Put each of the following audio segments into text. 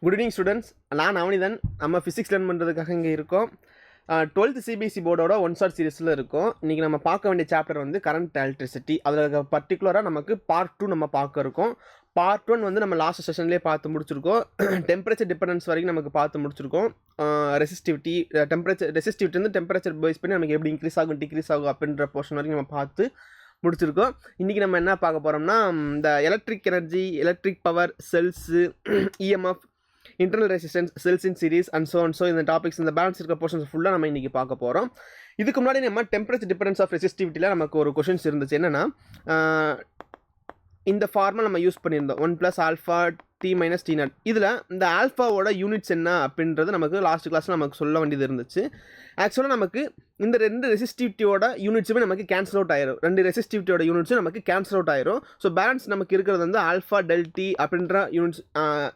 Good evening students. நான் நவனிதன். நம்ம physics learn பண்ணுறதுக்காக இங்கே இருக்கோம். 12th சிபிஎஸ்சி போர்டோட 1 ஷார்ட் சீரிஸில் இருக்கும். இன்றைக்கி நம்ம பார்க்க வேண்டிய சாப்டர் வந்து கரண்ட் எலக்ட்ரிசிட்டி. அதில் பர்டிகுலராக நமக்கு பார்ட் 2 நம்ம பார்க்க இருக்கோம். பார்ட் 1 வந்து நம்ம லாஸ்ட் செஷன்லேயே பார்த்து முடிச்சிருக்கோம். டெம்பரேச்சர் டிபெண்டன்ஸ் வரைக்கும் நமக்கு பார்த்து முடிச்சிருக்கோம். ரெசிஸ்டிவிட்டி ரெசிஸ்டிவிட்டி வந்து டெம்பரேச்சர் பேஸ் பண்ணி நமக்கு எப்படி இன்க்ரீஸ் ஆகும் டிக்ரீஸ் ஆகும் அப்படின்ற போர்ஷன் வரைக்கும் நம்ம பார்த்து முடிச்சிருக்கோம். இன்றைக்கி நம்ம என்ன பார்க்க போகிறோம்னா, இந்த electric energy, electric power, cells, EMF, internal resistance, cells in series and so இந்த டாபிக்ஸ், இந்த பேலன்ஸ் இருக்க போர்ஷன்ஸ் ஃபுல்லாக நம்ம இன்றைக்கி பார்க்க போகிறோம். இதுக்கு முன்னாடி நம்ம டெம்பரேச்சர் டிஃபரன்ஸ் ஆஃப் ரெசிஸ்டிவிட்டியில் நமக்கு ஒரு கொஷின்ஸ் இருந்துச்சு. என்னென்னா, இந்த ஃபார்முலா நம்ம யூஸ் பண்ணியிருந்தோம், 1 + ஆல்ஃபா t - t0. இதில் இந்த ஆல்ஃபாவோட யூனிட்ஸ் என்ன அப்படின்றது நமக்கு லாஸ்ட் கிளாஸில் நமக்கு சொல்ல வேண்டியது இருந்துச்சு. ஆக்சுவலாக நமக்கு இந்த 2 ரெசிஸ்டிவிட்டியோட யூனிட்ஸுமே நமக்கு கேன்சல் அவுட் ஆயிரும். 2 ரெசிஸ்டிவிட்டியோட யூனிட்ஸும் நமக்கு கேன்சல் அவுட் ஆயிரும். ஸோ பேலன்ஸ் நமக்கு இருக்கிறது வந்து ஆல்ஃபா ∆t அப்படின்ற யூனிட்ஸ்,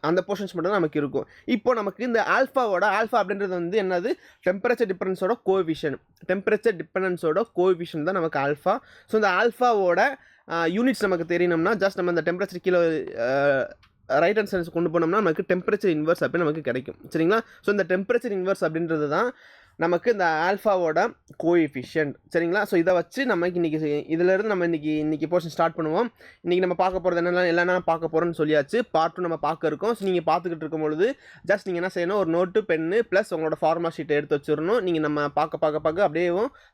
அந்த போர்ஷன்ஸ் மட்டும் தான் நமக்கு இருக்கும். இப்போ நமக்கு இந்த ஆல்ஃபா அப்படின்றது வந்து என்னது, டெம்பரேச்சர் டிஃபரன்ஸோட கோஎஃபிஷியன்ட் தான் நமக்கு ஆல்ஃபா. ஸோ இந்த ஆல்ஃபாவோட யூனிட்ஸ் நமக்கு தெரியணும்னா ஜஸ்ட் நம்ம இந்த டெம்பரேச்சர் கீழே ரைட் ஹேண்ட் சைட்ஸ் கொண்டு போனோம்னா நமக்கு டெம்பரேச்சர் இன்வர்ஸ் அப்படின்னு நமக்கு கிடைக்கும். சரிங்களா? ஸோ இந்த டெம்பரேச்சர் இன்வர்ஸ் அப்படின்றது தான் நமக்கு இந்த ஆல்ஃபாவோட கோஎஃபிஷியன்ட். சரிங்களா? ஸோ இதை வச்சு நமக்கு இன்றைக்கி இதிலேருந்து நம்ம இன்றைக்கி போர்ஷன் ஸ்டார்ட் பண்ணுவோம். இன்றைக்கி நம்ம பார்க்க போகிறது என்னென்ன பார்க்க போகிறோம்னு சொல்லியாச்சு. பார்ட் 2 நம்ம பார்க்க இருக்கோம். ஸோ நீங்கள் பார்த்துக்கிட்டு இருக்கும்பொழுது ஜஸ்ட் நீங்கள் என்ன செய்யணும், ஒரு நோட்டு, பென்னு ப்ளஸ் உங்களோட ஃபார்முலா ஷீட்டை எடுத்து வச்சிடணும். நீங்கள் நம்ம பார்க்க அப்படியே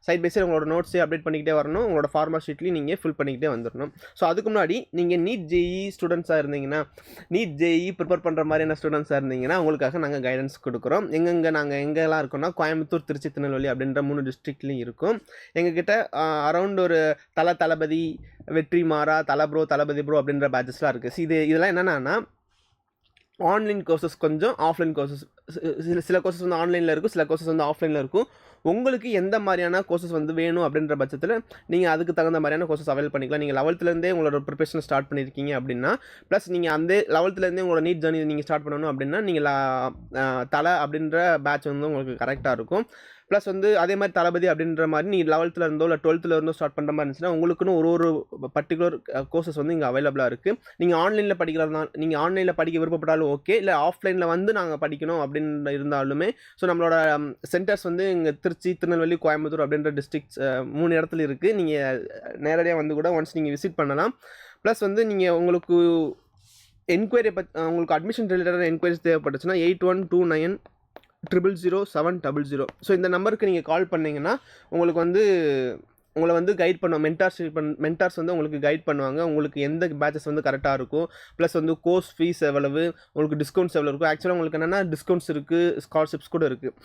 சைட் பை சைடு உங்களோட நோட்ஸே அப்டேட் பண்ணிக்கிட்டே வரணும். உங்களோட ஃபார்முலா ஷீட்லேயும் நீங்கள் ஃபில் பண்ணிக்கிட்டே வந்துடணும். ஸோ அதுக்கு முன்னாடி நீங்கள் நீட் ஜேஇ ஸ்டூடெண்ட்ஸாக இருந்தீங்கன்னா, நீட் ஜேஇ ப்ரிப்பேர் பண்ணுற மாதிரியான ஸ்டூடெண்ட்ஸாக இருந்தீங்கன்னா உங்களுக்காக நாங்கள் கைடன்ஸ் கொடுக்குறோம். நாங்கள் எங்கெல்லாம் இருக்கோம்னா, கோயம்புத்தூர், திருச்சி, திருநெல்வேலி அப்படின்ற 3 டிஸ்ட்ரிக்ட்லையும் இருக்கும். எங்ககிட்ட அரௌண்ட் ஒரு தளபதி, வெற்றி மாறா, தளபதி ப்ரோ அப்படின்ற பேட்சஸ்லாம் இருக்குது. இதெல்லாம் என்னென்னா, ஆன்லைன் கோர்சஸ், கொஞ்சம் ஆஃப்லைன் கோர்சஸ். சில கோர்சஸ் வந்து ஆன்லைனில் இருக்கும், சில கோர்சஸ் வந்து ஆஃப்லைனில் இருக்கும். உங்களுக்கு எந்த மாதிரியான கோர்சஸ் வந்து வேணும் அப்படின்ற பட்சத்தில் நீங்கள் அதுக்கு தகுந்த மாதிரியான கோர்சஸ் அவைல் பண்ணிக்கலாம். நீங்கள் 11th உங்களோட ப்ரிப்பரேஷன் ஸ்டார்ட் பண்ணியிருக்கீங்க அப்படின்னா, ப்ளஸ் நீங்கள் அந்த 11th உங்களோட நீட் ஜர்னி நீங்கள் ஸ்டார்ட் பண்ணணும் அப்படின்னா, நீங்கள் தலை அப்படின்ற பேட்ச் வந்து உங்களுக்கு கரெக்டாக இருக்கும். ப்ளஸ் வந்து அதே மாதிரி தளபதி அப்படின்ற மாதிரி நீங்கள் 11th இல்லை 12th ஸ்டார்ட் பண்ணுற மாதிரி இருந்துச்சுன்னா உங்களுக்குன்னு ஒரு பர்டிகுலர் கோர்சஸ் வந்து இங்கே அவைலபிளாக இருக்குது. நீங்கள் ஆன்லைனில் படிக்க விருப்பப்பட்டாலும் ஓகே, இல்லை ஆஃப்லைனில் வந்து நாங்கள் படிக்கணும் அப்படின்னு இருந்தாலுமே, ஸோ நம்மளோட சென்டர்ஸ் வந்து இங்கே திருச்சி, திருநெல்வேலி, கோயம்புத்தூர் அப்படின்ற டிஸ்ட்ரிக்ட்ஸ் 3 இடத்துல இருக்குது. நீங்கள் நேரடியாக வந்து கூட ஒன்ஸ் நீங்கள் விசிட் பண்ணலாம். ப்ளஸ் வந்து நீங்கள் உங்களுக்கு என்கொயரி உங்களுக்கு அட்மிஷன் ரிலேட்டட் என்கொயரிஸ் தேவைப்பட்டுச்சுன்னா 8129000700. ஸோ இந்த நம்பருக்கு நீங்கள் கால் பண்ணிங்கன்னா உங்களை வந்து கைட் பண்ணுவோம். மென்டார்ஸ் வந்து உங்களுக்கு கைட் பண்ணுவாங்க. உங்களுக்கு எந்த பேட்சஸ் வந்து கரெக்டாக இருக்கும், ப்ளஸ் வந்து கோர்ஸ் ஃபீஸ் எவ்வளவு, உங்களுக்கு டிஸ்கவுண்ட்ஸ் எவ்வளோ இருக்கும். ஆக்சுவலாக உங்களுக்கு என்னென்னா டிஸ்கவுண்ட்ஸ் இருக்குது, ஸ்காலர்ஷிப்ஸ் கூட இருக்குது.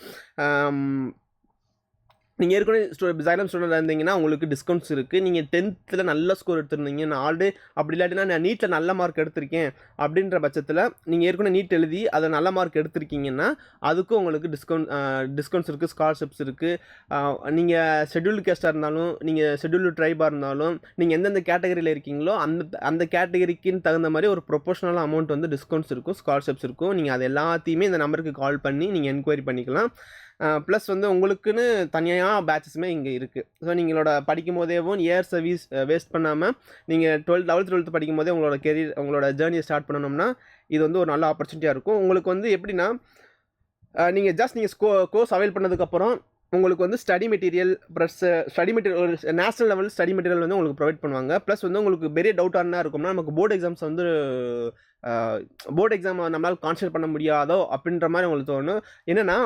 நீங்கள் ஏற்கனவே ஜைலம் ஸ்டூடெண்ட் இருந்தீங்கன்னா உங்களுக்கு டிஸ்கவுண்ட்ஸ் இருக்குது. நீங்கள் 10th நல்ல ஸ்கோர் எடுத்திருந்தீங்க, நான் ஆல்ரெடி அப்படி இல்லாட்டினா நான் நீட்டில் நல்ல மார்க் எடுத்திருக்கேன் அப்படின்ற பட்சத்தில் நீங்கள் ஏற்கனவே நீட் எழுதி அதை நல்ல மார்க் எடுத்திருக்கீங்கன்னா அதுக்கும் உங்களுக்கு டிஸ்கவுண்ட்ஸ் இருக்குது, ஸ்காலர்ஷிப்ஸ் இருக்குது. நீங்கள் ஷெட்யூல்டு கேஸ்ட்டாக இருந்தாலும், நீங்கள் ஷெட்யூல்டு ட்ரைபாக இருந்தாலும், நீங்கள் எந்தெந்த கேட்டகரியில் இருக்கீங்களோ அந்த கேட்டகரிக்குன்னு தகுந்த மாதிரி ஒரு ப்ரொபோஷனல் அமௌண்ட் வந்து டிஸ்கவுண்ட்ஸ் இருக்கும், ஸ்காலர்ஷிப்ஸ் இருக்கும். நீங்கள் அது எல்லாத்தையுமே இந்த நம்பருக்கு கால் பண்ணி நீங்கள் என்கொயரி பண்ணிக்கலாம். ப்ளஸ் வந்து உங்களுக்குன்னு தனியாக பேட்சஸுமே இங்கே இருக்குது. ஸோ நீங்களோட படிக்கும் போதேவும் இயர் சர்வீஸ் வேஸ்ட் பண்ணாமல் நீங்கள் 12th படிக்கும் போதே உங்களோட ஜேர்னியை ஸ்டார்ட் பண்ணணும்னா இது வந்து ஒரு நல்ல ஆப்பர்ச்சுனிட்டியாக இருக்கும். உங்களுக்கு வந்து எப்படின்னா, நீங்கள் கோர்ஸ் அவைல் பண்ணதுக்கப்புறம் உங்களுக்கு வந்து ஸ்டடி மெட்டீரியல் ஒரு நேஷனல் லெவல் ஸ்டடி மெட்டீரியல் வந்து உங்களுக்கு ப்ரொவைட் பண்ணுவாங்க. ப்ளஸ் வந்து உங்களுக்கு பெரிய டவுட்டாக என்ன இருக்கும்னா, நமக்கு போர்டு எக்ஸாம் நம்மளால் கான்சன்ட்ரேட் பண்ண முடியாதோ அப்படின்ற மாதிரி உங்களுக்கு தோணும். என்னென்னா,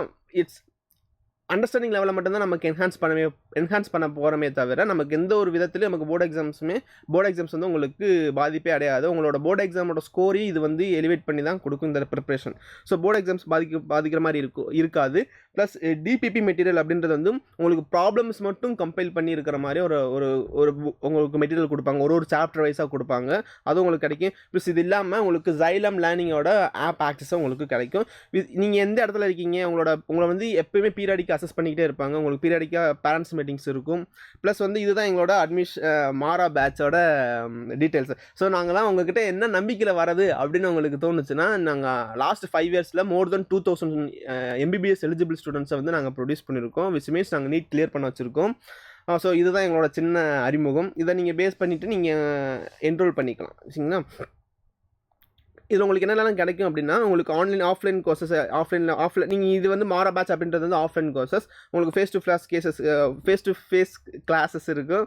இட்ஸ் அண்டர்ஸ்டாண்டிங் லெவலில் மட்டும்தான் நமக்கு என்ஹான்ஸ் பண்ண போகிறோமே தவிர நமக்கு எந்த ஒரு விதத்துலையும் நமக்கு போர்டு எக்ஸாம்ஸ் வந்து உங்களுக்கு பாதிப்பே அடையாது. உங்களோட போர்டு எக்ஸாமோட ஸ்கோரையும் இது வந்து எலிவேட் பண்ணி தான் கொடுக்கும் இந்த ப்ரிப்ரேஷன். ஸோ போர்டு எக்ஸாம்ஸ் பாதிக்கிற மாதிரி இருக்காது. ப்ளஸ் டிபிபி மெட்டீரியல் அப்படின்றது வந்து உங்களுக்கு ப்ராப்ளம்ஸ் மட்டும் கம்பைல் பண்ணி இருக்கிற மாதிரி ஒரு உங்களுக்கு மெட்டீரியல் கொடுப்பாங்க. ஒரு சாப்டர் வைஸாக கொடுப்பாங்க, அது உங்களுக்கு கிடைக்கும். ப்ளஸ் இது இல்லாமல் உங்களுக்கு ஜைலம் லேர்னிங்கோட ஆப் ஆக்சஸும் உங்களுக்கு கிடைக்கும். நீங்கள் எந்த இடத்துல இருக்கீங்க, உங்களை வந்து எப்பயுமே பீரியாடிக் அசஸ் பண்ணிக்கிட்டே இருப்பாங்க. உங்களுக்கு பீரியாடிக்காக பேரண்ட்ஸ் மீட்டிங்ஸ் இருக்கும். ப்ளஸ் வந்து இதுதான் எங்களோட மாறா பேட்சோட டீட்டெயில்ஸ். ஸோ நாங்களாம் உங்ககிட்ட என்ன நம்பிக்கையில் வரது அப்படின்னு உங்களுக்கு தோணுச்சுன்னா, நாங்கள் லாஸ்ட் 5 yearsல மோர் தென் 2000 MBBS எலிஜிபிள் ஸ்டூடெண்ட்ஸை வந்து நாங்கள் ப்ரொடியூஸ் பண்ணியிருக்கோம். விச் மீன்ஸ் நாங்கள் நீட் கிளியர் பண்ண வச்சுருக்கோம். ஸோ இதுதான் எங்களோட சின்ன அறிமுகம். இதை நீங்கள் பேஸ் பண்ணிவிட்டு நீங்கள் என்ரோல் பண்ணிக்கலாம். சரிங்களா? இதில் உங்களுக்கு என்னெல்லாம் கிடைக்கும் அப்படின்னா உங்களுக்கு ஆஃப்லைன் கோர்சஸ் ஆஃப்லைன் நீங்கள் இது வந்து மாரா பேட்ச் அப்படின்றது வந்து ஆஃப்லைன் கோர்சஸ். உங்களுக்கு ஃபேஸ் டு ஃபேஸ் கிளாஸஸ் இருக்கும்.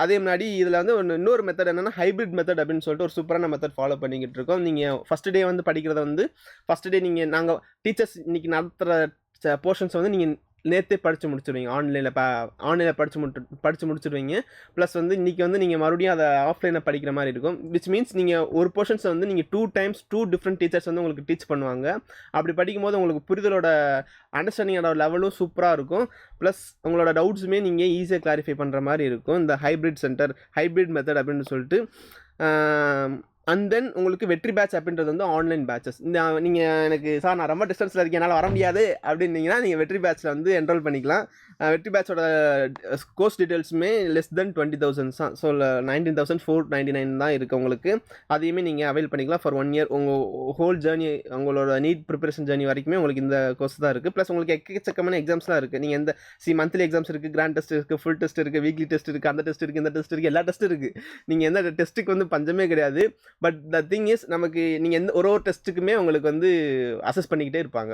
அதே முன்னாடி இதில் வந்து இன்னொரு மெத்தட் என்னென்னா ஹைப்ரிட் மெத்தட் அப்படின்னு சொல்லிட்டு ஒரு சூப்பரான மெத்தட் ஃபாலோ பண்ணிக்கிட்டு இருக்கோம். நீங்கள் ஃபஸ்ட் டே வந்து படிக்கிறத வந்து ஃபஸ்ட் டே நாங்கள் டீச்சர்ஸ் இன்றைக்கி நடத்துகிற போர்ஷன்ஸ் வந்து நீங்கள் நேற்றே படித்து முடிச்சுடுவீங்க. ஆன்லைனில் படித்து முடிச்சுடுவீங்க. ப்ளஸ் வந்து இன்றைக்கி வந்து நீங்கள் மறுபடியும் அதை ஆஃப்லைனில் படிக்கிற மாதிரி இருக்கும். விச் மீன்ஸ் நீங்கள் ஒரு போர்ஷன்ஸை வந்து நீங்கள் 2 times 2 டிஃப்ரெண்ட் டீச்சர்ஸ் வந்து உங்களுக்கு டீச் பண்ணுவாங்க. அப்படி படிக்கும்போது உங்களுக்கு புரிதலோட அண்டர்ஸ்டாண்டிங்கோட லெவலும் சூப்பராக இருக்கும். ப்ளஸ் உங்களோட டவுட்ஸுமே நீங்கள் ஈஸியாக கிளாரிஃபை பண்ணுற மாதிரி இருக்கும் இந்த ஹைப்ரிட் மெத்தட் அப்படின்னு சொல்லிட்டு. அண்ட் தென் உங்களுக்கு வெற்றி பேட்ச் அப்படின்றது வந்து ஆன்லைன் பேட்சஸ். நீங்கள் எனக்கு சார் நான் ரொம்ப டிஸ்டன்ஸில் இருக்கேன் என்னால் வர முடியாது அப்படின்னீங்கன்னா நீங்கள் வெற்றி பேட்சில் வந்து என்ரோல் பண்ணிக்கலாம். வெற்றி பேட்சோட கோர்ஸ் டீட்டெயில்ஸுமே லெஸ் தென் 20,000 தான். ஸோ 19,499 தான் இருக்குது உங்களுக்கு. அதையுமே நீங்கள் அவைல் பண்ணிக்கலாம் ஃபார் 1 year. உங்கள் ஹோல் ஜேர்னி உங்களோட நீட் ப்ரிப்பரேஷன் ஜேர்னி வரைக்குமே உங்களுக்கு இந்த கோர்ஸ் தான் இருக்குது. ப்ளஸ் உங்களுக்கு எக்கச்சக்கமான எக்ஸாம்ஸ்லாம் இருக்குது. நீங்கள் எந்த மந்த்லி எக்ஸாம்ஸ் இருக்குது, கிராண்ட் டெஸ்ட் இருக்குது, ஃபுல் டெஸ்ட் இருக்குது, வீக்லி டெஸ்ட் இருக்குது, அந்த டெஸ்ட் இருக்குது, இந்த டெஸ்ட் இருக்குது, எல்லா டெஸ்ட் இருக்குது. நீங்கள் எந்த டெஸ்ட்டுக்கு வந்து பஞ்சமே கிடையாது. பட் த திங் இஸ் நமக்கு நீங்கள் எந்த ஒரு டெஸ்ட்டுக்குமே உங்களுக்கு வந்து அசஸ் பண்ணிக்கிட்டே இருப்பாங்க.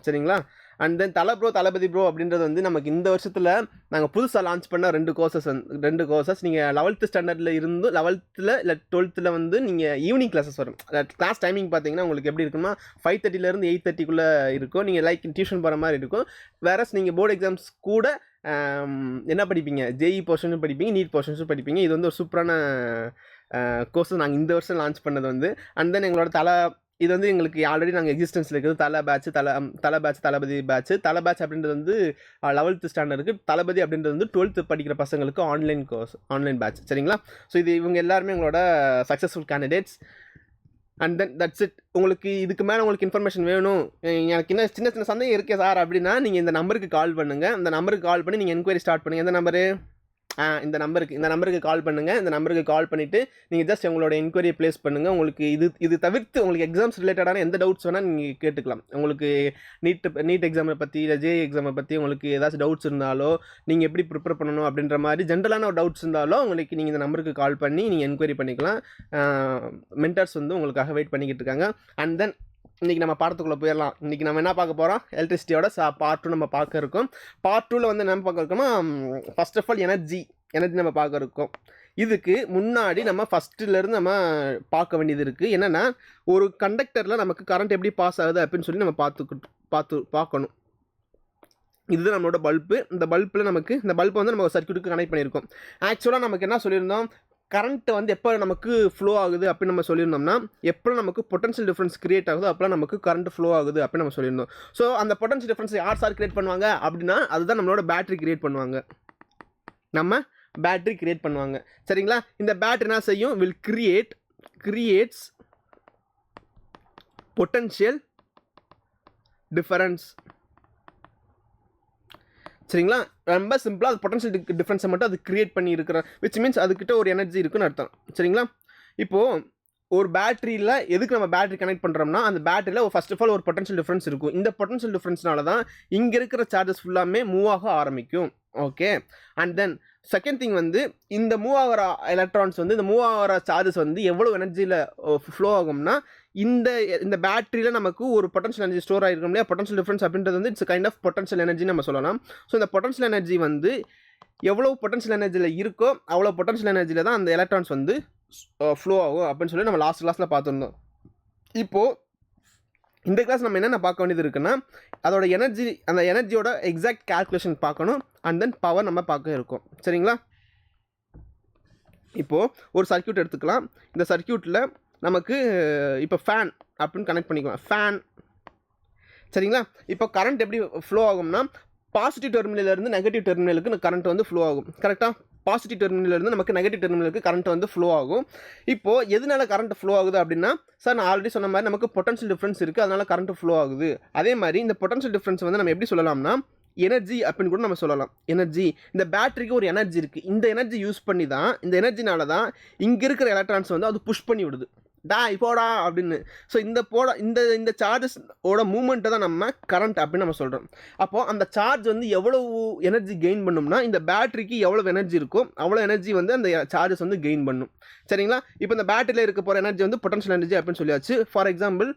சரிங்களா? அண்ட் தென் தளபதி ப்ரோ அப்படின்றது வந்து நமக்கு இந்த வருஷத்தில் நாங்கள் புதுசாக லான்ச் பண்ண 2 கோர்சஸ். நீங்கள் 11th ஸ்டாண்டர்டில் இருந்து 11th இல்லை 12th வந்து நீங்கள் ஈவினிங் கிளாஸஸ் வரும். கிளாஸ் டைமிங் பார்த்தீங்கன்னா உங்களுக்கு எப்படி இருக்குன்னா 5:30 8:30 இருக்கும். நீங்கள் லைக் டியூஷன் போகிற மாதிரி இருக்கும். வேறஸ் நீங்கள் போர்டு எக்ஸாம்ஸ் கூட என்ன படிப்பீங்க, ஜேஇ போர்ஷனும் படிப்பீங்க, நீட் போர்ஷன்ஸும் படிப்பீங்க. இது வந்து ஒரு சூப்பரான கோர்ஸஸ் நாங்கள் இந்த வருஷம் லான்ச் பண்ணது வந்து. அண்ட் தென் எங்களோட இது வந்து எங்களுக்கு ஆல்ரெடி நாங்கள் எக்ஸிஸ்டன்ஸில் இருக்குது. தளபதி பேட்ச் அப்படின்றது வந்து 11th ஸ்டாண்டர்டுக்கு, தளபதி அப்படின்றது வந்து 12th படிக்கிற பசங்களுக்கு ஆன்லைன் பேட்ச். சரிங்களா? ஸோ இவங்க எல்லாருமே எங்களோட successful candidates. And then that's it. உங்களுக்கு இதுக்கு மேலே உங்களுக்கு இன்ஃபர்மேஷன் வேணும், எனக்கு என்ன சின்ன சந்தேகம் இருக்கே சார் அப்படின்னா நீங்கள் இந்த நம்பருக்கு கால் பண்ணுங்கள். இந்த நம்பருக்கு கால் பண்ணி நீங்கள் என்கொயரி ஸ்டார்ட் பண்ணுங்கள். எந்த நம்பரு? இந்த நம்பருக்கு கால் பண்ணுங்கள். இந்த நம்பருக்கு கால் பண்ணிவிட்டு நீங்கள் ஜஸ்ட் உங்களோட என்கொயரியை ப்ளேஸ் பண்ணுங்கள். உங்களுக்கு இது தவிர்த்து உங்களுக்கு எக்ஸாம்ஸ் ரிலேட்டடான எந்த டவுட்ஸ் வேணால் நீங்கள் கேட்டுக்கலாம். உங்களுக்கு நீட் எக்ஸாமை பற்றி இல்லை ஜேஇ எக்ஸாமை பற்றி உங்களுக்கு ஏதாச்சும் டவுட்ஸ் இருந்தாலோ, நீங்கள் எப்படி ப்ரிப்பேர் பண்ணணும் அப்படின்ற மாதிரி ஜென்ரலான ஒரு டவுட்ஸ் இருந்தாலோ உங்களுக்கு நீங்கள் இந்த நம்பருக்கு கால் பண்ணி நீங்கள் என்கொயரி பண்ணிக்கலாம். மென்டர்ஸ் வந்து உங்களுக்காக வெயிட் பண்ணிக்கிட்டு இருக்காங்க. அண்ட் தென் இன்றைக்கி நம்ம பாடத்துக்குள்ளே போயிடலாம். இன்றைக்கி நம்ம என்ன பார்க்க போகிறோம், எலக்ட்ரிசிட்டியோட பார்ட் 2 நம்ம பார்க்க இருக்கோம். பார்ட் 2ல் வந்து என்ன பார்க்க இருக்கோம்னா, ஃபர்ஸ்ட் ஆஃப் ஆல் எனர்ஜி நம்ம பார்க்க இருக்கோம். இதுக்கு முன்னாடி நம்ம ஃபஸ்ட்டிலேருந்து நம்ம பார்க்க வேண்டியது இருக்குது. என்னென்னா ஒரு கண்டக்டரில் நமக்கு கரண்ட் எப்படி பாஸ் ஆகுது அப்படின்னு சொல்லி நம்ம பார்க்கணும். இதுதான் நம்மளோட பல்பு. இந்த பல்பில் இந்த பல்பை வந்து நம்ம சர்க்யூட்டுக்கு கனெக்ட் பண்ணியிருக்கோம். ஆக்சுவலாக நமக்கு என்ன சொல்லியிருந்தோம், கரண்ட் வந்து எப்போ நமக்கு ஃப்ளோ ஆகுது அப்படின்னு நம்ம சொல்லியிருந்தோம்னா, எப்போ நமக்கு பொட்டன்ஷியல் டிஃப்ரென்ஸ் கிரியேட் ஆகுது அப்போலாம் நமக்கு கரண்ட் ஃப்ளோ ஆகுது அப்படின்னு நம்ம சொல்லியிருந்தோம். ஸோ அந்த பொட்டன்ஷியல் டிஃப்ரென்ஸ் யார் சார் கிரியேட் பண்ணுவாங்க அப்படின்னா, அதுதான் நம்மளோட பேட்டரி கிரியேட் பண்ணுவாங்க. சரிங்களா? இந்த பேட்டரி என்ன செய்யும், கிரியேட்ஸ் பொட்டன்ஷியல் டிஃபரன்ஸ். சரிங்களா? ரொம்ப சிம்பிளாக அது பொட்டன்ஷியல் டிஃப்ரென்ஸை மட்டும் அது கிரியேட் பண்ணி இருக்கிற, விச் மீன்ஸ் அதுக்கிட்ட ஒரு எனர்ஜி இருக்குன்னு அர்த்தம். சரிங்களா? இப்போது ஒரு பேட்டரியில் எதுக்கு நம்ம பேட்டரி கனெக்ட் பண்ணுறோம்னா, அந்த பேட்டரியில் ஃபர்ஸ்ட் ஆஃப் ஆல் ஒரு பொட்டன்ஷியல் டிஃப்ரென்ஸ் இருக்கும். இந்த பொட்டன்ஷியல் டிஃப்ரென்ஸ்னால தான் இங்கே இருக்கிற சார்ஜஸ் ஃபுல்லாமே மூவ் ஆக ஆரம்பிக்கும். Okay. And then second thing வந்து இந்த மூவ் ஆகிற எலக்ட்ரான்ஸ் வந்து இந்த மூவ் ஆகிற சார்ஜஸ் வந்து எவ்வளோ எனர்ஜியில் ஃப்ளோ ஆகும்னா, இந்த பேட்டரியில் நமக்கு ஒரு பொட்டன்ஷியல் எனர்ஜி ஸ்டோர் ஆகிருக்கும் இல்லையா. பொட்டன்ஷியல் டிஃப்ரென்ஸ் அப்படின்றது வந்து it's kind of potential energy நம்ம சொல்லலாம். ஸோ இந்த பொட்டன்ஷியல் எனர்ஜி வந்து எவ்வளோ பொட்டன்ஷியல் எனர்ஜியில் இருக்கோ அவ்வளோ பொட்டன்ஷியல் எனர்ஜியில் தான் அந்த எலக்ட்ரான்ஸ் வந்து ஃப்ளோ ஆகும் அப்படின்னு சொல்லி நம்ம லாஸ்ட் கிளாஸில் பார்த்துருந்தோம். இப்போது இந்த கிளாஸ் நம்ம என்னென்ன பார்க்க வேண்டியது இருக்குன்னா, அதோட அந்த எனர்ஜியோட எக்ஸாக்ட் கால்குலேஷன் பார்க்கணும். அண்ட் தென் பவர் நம்ம பார்க்க இருக்கோம். சரிங்களா? இப்போது ஒரு சர்க்யூட் எடுத்துக்கலாம். இந்த சர்க்யூட்டில் நமக்கு இப்போ ஃபேன் அப்படின்னு கனெக்ட் பண்ணிக்கலாம். ஃபேன். சரிங்களா? இப்போ கரண்ட் எப்படி ஃப்ளோ ஆகும்னா, பாசிட்டிவ் டெர்மினலிருந்து நெகட்டிவ் டெர்மினலுக்கு கரண்ட் வந்து ஃப்ளோ ஆகும். கரெக்டாக? பாசிட்டிவ் டெர்மினலிருந்து நமக்கு நெகட்டிவ் டெர்மினலுக்கு கரண்ட் வந்து ஃப்ளோ ஆகும். இப்போது எதனால கரண்ட் ஃப்ளோ ஆகுது அப்படின்னா, சார் நான் ஆல்ரெடி சொன்ன மாதிரி நமக்கு பொட்டன்ஷியல் டிஃப்ரென்ஸ் இருக்குது, அதனால் கரண்ட் ஃப்ளோ ஆகுது. அதே மாதிரி இந்த பொட்டன்ஷியல் டிஃப்ரென்ஸ் வந்து நம்ம எப்படி சொல்லலாம்னா, எனர்ஜி அப்படின்னு கூட நம்ம சொல்லலாம். எனர்ஜி, இந்த பேட்டரிக்கு ஒரு எனர்ஜி இருக்குது. இந்த எனர்ஜி யூஸ் பண்ணி தான், இந்த எனர்ஜினால தான் இங்கே இருக்கிற எலக்ட்ரான்ஸ் வந்து அது புஷ் பண்ணி விடுது. போடா அப்படின்னு. ஸோ இந்த சார்ஜஸ் ஓட மூமெண்ட்டை தான் நம்ம கரண்ட் அப்படின்னு நம்ம சொல்கிறோம். அப்போது அந்த சார்ஜ் வந்து எவ்வளவு எனர்ஜி கெயின் பண்ணும்னா, இந்த பேட்டரிக்கு எவ்வளோ எனர்ஜி இருக்கோ அவ்வளோ எனர்ஜி வந்து அந்த சார்ஜஸ் வந்து கெயின் பண்ணும். சரிங்களா? இப்போ இந்த பேட்டரியில் இருக்க போகிற எனர்ஜி வந்து பொட்டன்ஷியல் எனர்ஜி அப்படின்னு சொல்லியாச்சு. ஃபார் எக்ஸாம்பிள்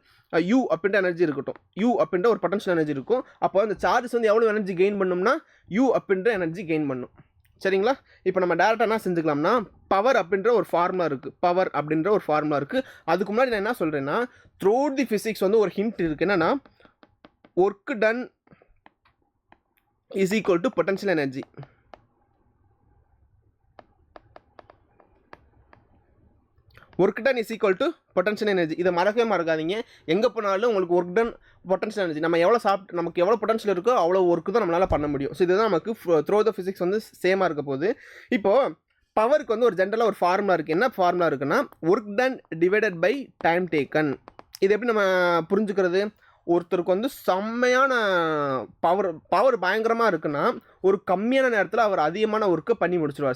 யூ அப்படின்ற எனர்ஜி இருக்கட்டும். யூ அப்படின்ற ஒரு பொட்டன்ஷியல் எனர்ஜி இருக்கும். அப்போ அந்த சார்ஜஸ் வந்து எவ்வளோ எனர்ஜி கெயின் பண்ணும்னா யூ அப்படின்ற எனர்ஜி கெயின் பண்ணும். சரிங்களா? இப்போ நம்ம டேரெக்டாக என்ன செஞ்சுக்கலாம்னா, பவர் அப்படின்ற ஒரு ஃபார்முலா இருக்குது. அதுக்கு முன்னாடி நான் என்ன சொல்கிறேன்னா, த்ரூ தி ஃபிசிக்ஸ் வந்து ஒரு ஹிண்ட் இருக்குது. என்னென்னா, work done is equal to potential energy. Work done is equal to potential energy. இதை மறக்காதீங்க. எங்கே போனாலும் உங்களுக்கு ஒர்க் டன் பொட்டன்ஷியல் எனர்ஜி, நம்ம நமக்கு எவ்வளோ பொட்டன்ஷியல் இருக்கோ அவ்வளோ ஒர்க்கு தான் நம்மளால் பண்ண முடியும். ஸோ இதுதான் நமக்கு த்ரூ த ஃபிசிக்ஸ் வந்து சேமாக இருக்க போகுது. இப்போது பவருக்கு வந்து ஒரு ஜென்ரலாக ஒரு ஃபார்முலா இருக்குது. என்ன ஃபார்முலா இருக்குன்னா, work done divided by time taken. இது எப்படி நம்ம புரிஞ்சுக்கிறது? ஒருத்தருக்கு வந்து செம்மையான பவர் பயங்கரமாக இருக்குன்னா, ஒரு கம்மியான நேரத்தில் அவர் அதிகமான ஒர்க்கு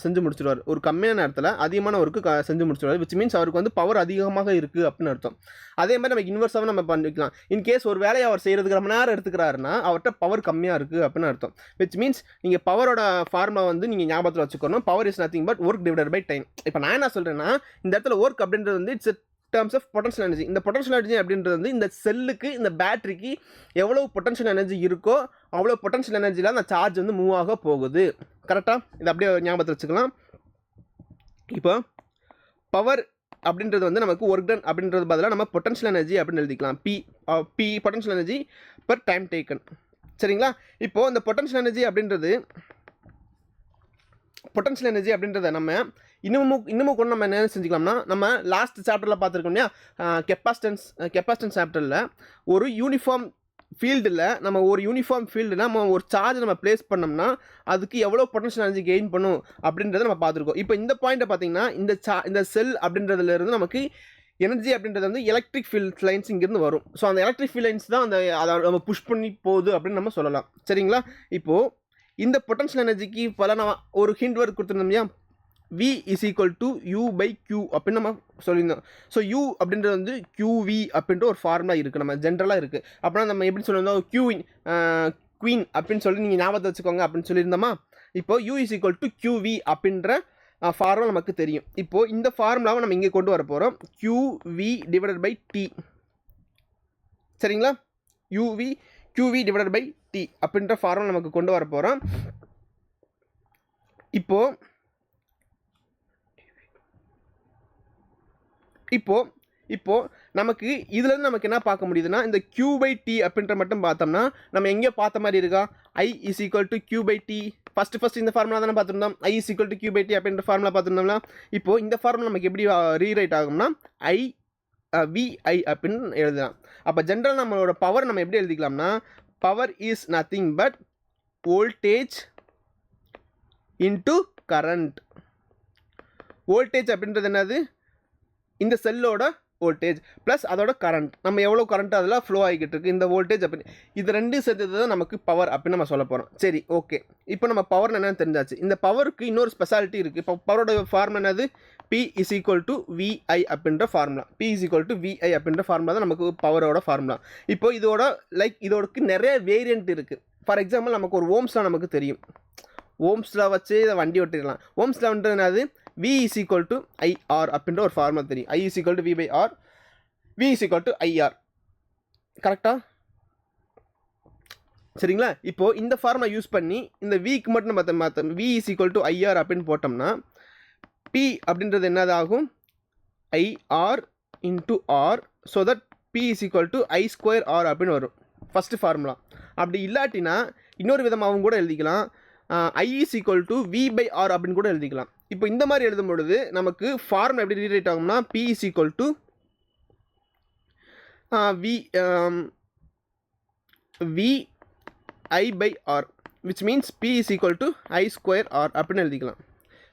செஞ்சு முடிச்சிடுவார். ஒரு கம்மியான நேரத்தில் அதிகமான ஒர்க்கு செஞ்சு முடிச்சிடுவார். விச் மீன்ஸ் அவருக்கு வந்து பவர் அதிகமாக இருக்குது அப்படின்னு அர்த்தம். அதே மாதிரி நம்ம இன்வெர்ஸாகவும் நம்ம பண்ணிக்கலாம். இன்கேஸ் ஒரு வேலையை அவர் செய்கிறதுக்கு ரொம்ப நேரம் எடுத்துக்கிறாருன்னா அவர்கிட்ட பவர் கம்மியாக இருக்குது அப்படின்னு அர்த்தம். விச் மீன்ஸ் நீங்கள் பவரோட ஃபார்முலா வந்து நீங்கள் ஞாபகத்தில் வச்சுக்கணும். Power is nothing but work divided by time. இப்போ நான் என்ன சொல்கிறேன்னா, இந்த இடத்துல ஒர்க் அப்படின்றது வந்து it's terms of potential energy. இந்த பொட்டன்ஷியல் எனர்ஜி அப்படின்றது வந்து இந்த செல்லுக்கு, இந்த பேட்டரிக்கு எவ்வளோ பொட்டன்ஷியல் எனர்ஜி இருக்கோ அவ்வளோ பொட்டன்ஷியல் எனர்ஜியில் அந்த சார்ஜ் வந்து மூவ் ஆக போகுது. கரெக்டாக? இதை அப்படியே ஞாபகத்தில் வச்சுக்கலாம். இப்போ பவர் அப்படின்றது வந்து நமக்கு ஒர்க் டன் அப்படின்றது பதிலாக நம்ம பொட்டன்ஷியல் எனர்ஜி அப்படின்னு எழுதிக்கலாம். P potential energy per time taken. சரிங்களா? இப்போது இந்த பொட்டன்ஷியல் எனர்ஜி அப்படின்றத நம்ம இன்னமும் கொண்டு நம்ம என்ன செஞ்சுக்கலாம்னா, நம்ம லாஸ்ட் சாப்டரில் பார்த்துருக்கோம் இல்லையா, கெப்பாசிட்டன்ஸ் சாப்டரில் ஒரு யூனிஃபார்ம் ஃபீல்டில் நம்ம ஒரு சார்ஜ் நம்ம பிளேஸ் பண்ணோம்னா அதுக்கு எவ்வளோ பொட்டன்ஷியல் எனர்ஜி கெயின் பண்ணும் அப்படின்றத நம்ம பார்த்துருக்கோம். இப்போ இந்த பாயிண்ட்டை பார்த்தீங்கன்னா, இந்த செல் அப்படின்றதுலேருந்து நமக்கு எனர்ஜி அப்படின்றது வந்து எலக்ட்ரிக் ஃபீல்ட் லைன்ஸ் இங்கேருந்து வரும். ஸோ அந்த எலக்ட்ரிக் ஃபீல்ட் லைன்ஸ் தான் அதை நம்ம புஷ் பண்ணி போகுது அப்படின்னு நம்ம சொல்லலாம். சரிங்களா? இப்போது இந்த பொட்டன்ஷியல் எனர்ஜிக்கு பல நான் ஒரு ஹிண்ட் ஒர்க் கொடுத்துருந்தோம் இல்லையா, V is equal to U by Q அப்படின்னு நம்ம சொல்லியிருந்தோம். ஸோ U அப்படின்றது வந்து QV அப்படின்ற ஒரு ஃபார்முலா இருக்குது, நம்ம ஜென்ரலாக இருக்குது. அப்படின்னா நம்ம எப்படி சொல்லியிருந்தோம், குவீன் அப்படின்னு சொல்லி நீங்கள் ஞாபகத்தை வச்சுக்கோங்க அப்படின்னு சொல்லியிருந்தோமா. இப்போது U is equal to QV அப்படின்ற ஃபார்முலா நமக்கு தெரியும். இப்போது இந்த ஃபார்முலாவை நம்ம இங்கே கொண்டு வர போகிறோம். QV divided by T. சரிங்களா? QV டிவைடட் பை T அப்படின்ற ஃபார்முலா நமக்கு கொண்டு வர போகிறோம். இப்போ நமக்கு இதுலேருந்து நமக்கு என்ன பார்க்க முடியுதுன்னா, இந்த Q பை T அப்படின்ற மட்டும் பார்த்தோம்னா நம்ம எங்கே பார்த்த மாதிரி இருக்கா, I is equal to Q by T. First இந்த ஃபார்முலா தானே பார்த்துருந்தோம். I is equal to Q by T அப்படின்ற ஃபார்முலா பார்த்துருந்தோம்னா, இப்போது இந்த ஃபார்முலா நமக்கு எப்படி ரீரைட் ஆகும்னா VI அப்படின்னு எழுதலாம். அப்போ ஜென்ரல் நம்மளோட பவர் நம்ம எப்படி எழுதிக்கலாம்னா, power is nothing but voltage into current. Voltage அப்படின்றது என்னது, இந்த செல்லோட வோல்டேஜ் ப்ளஸ் அதோட கரண்ட், நம்ம எவ்வளோ கரண்ட் அதில் ஃப்ளோ ஆகிக்கிட்டு இருக்குது, இந்த வோல்டேஜ் அப்படின்னு இது ரெண்டும் சேர்த்து தான் நமக்கு பவர் அப்படின்னு நம்ம சொல்ல போகிறோம். சரி, ஓகே. இப்போ நம்ம பவர் என்னன்னு தெரிஞ்சாச்சு. இந்த பவருக்கு இன்னொரு ஸ்பெஷாலிட்டி இருக்குது. இப்போ பவரோட ஃபார்முலா என்னது, P is equal to VI அப்படின்ற formula. P is equal to VI அப்படின்ற ஃபார்முலா தான் நமக்கு பவரோட ஃபார்முலா. இப்போ இதோடக்கு நிறைய வேரியண்ட் இருக்குது. ஃபார் எக்ஸாம்பிள் நமக்கு ஒரு ஓம்ஸ்லாம் நமக்கு தெரியும். ஓம்ஸில் வச்சு இதை வண்டி ஓட்டிடலாம். ஓம்ஸில் வந்துட்டு என்னது, V is equal to IR அப்படின்ற ஒரு ஃபார்முலா தெரியும். I is equal to V by R, V is equal to IR. கரெக்டாக? சரிங்களா? இப்போது இந்த ஃபார்முலா யூஸ் பண்ணி இந்த Vக்கு மட்டும் மாற்ற V is equal to IR அப்படின்னு போட்டோம்னா P அப்படின்றது என்னதாகும், IR into R. So that P is equal to I square R அப்படின்னு வரும் ஃபஸ்ட்டு ஃபார்முலா. அப்படி இல்லாட்டினா இன்னொரு விதமாகவும் கூட எழுதிக்கலாம், I is equal to V by R அப்படின்னு கூட எழுதிக்கலாம். இப்போ இந்த மாதிரி எழுதும் பொழுது நமக்கு ஃபார்முலா எப்படி ரீரைட் ஆகும்னா, P is equal to VI by R, which means P is equal to I square R அப்படின்னு எழுதிக்கலாம்.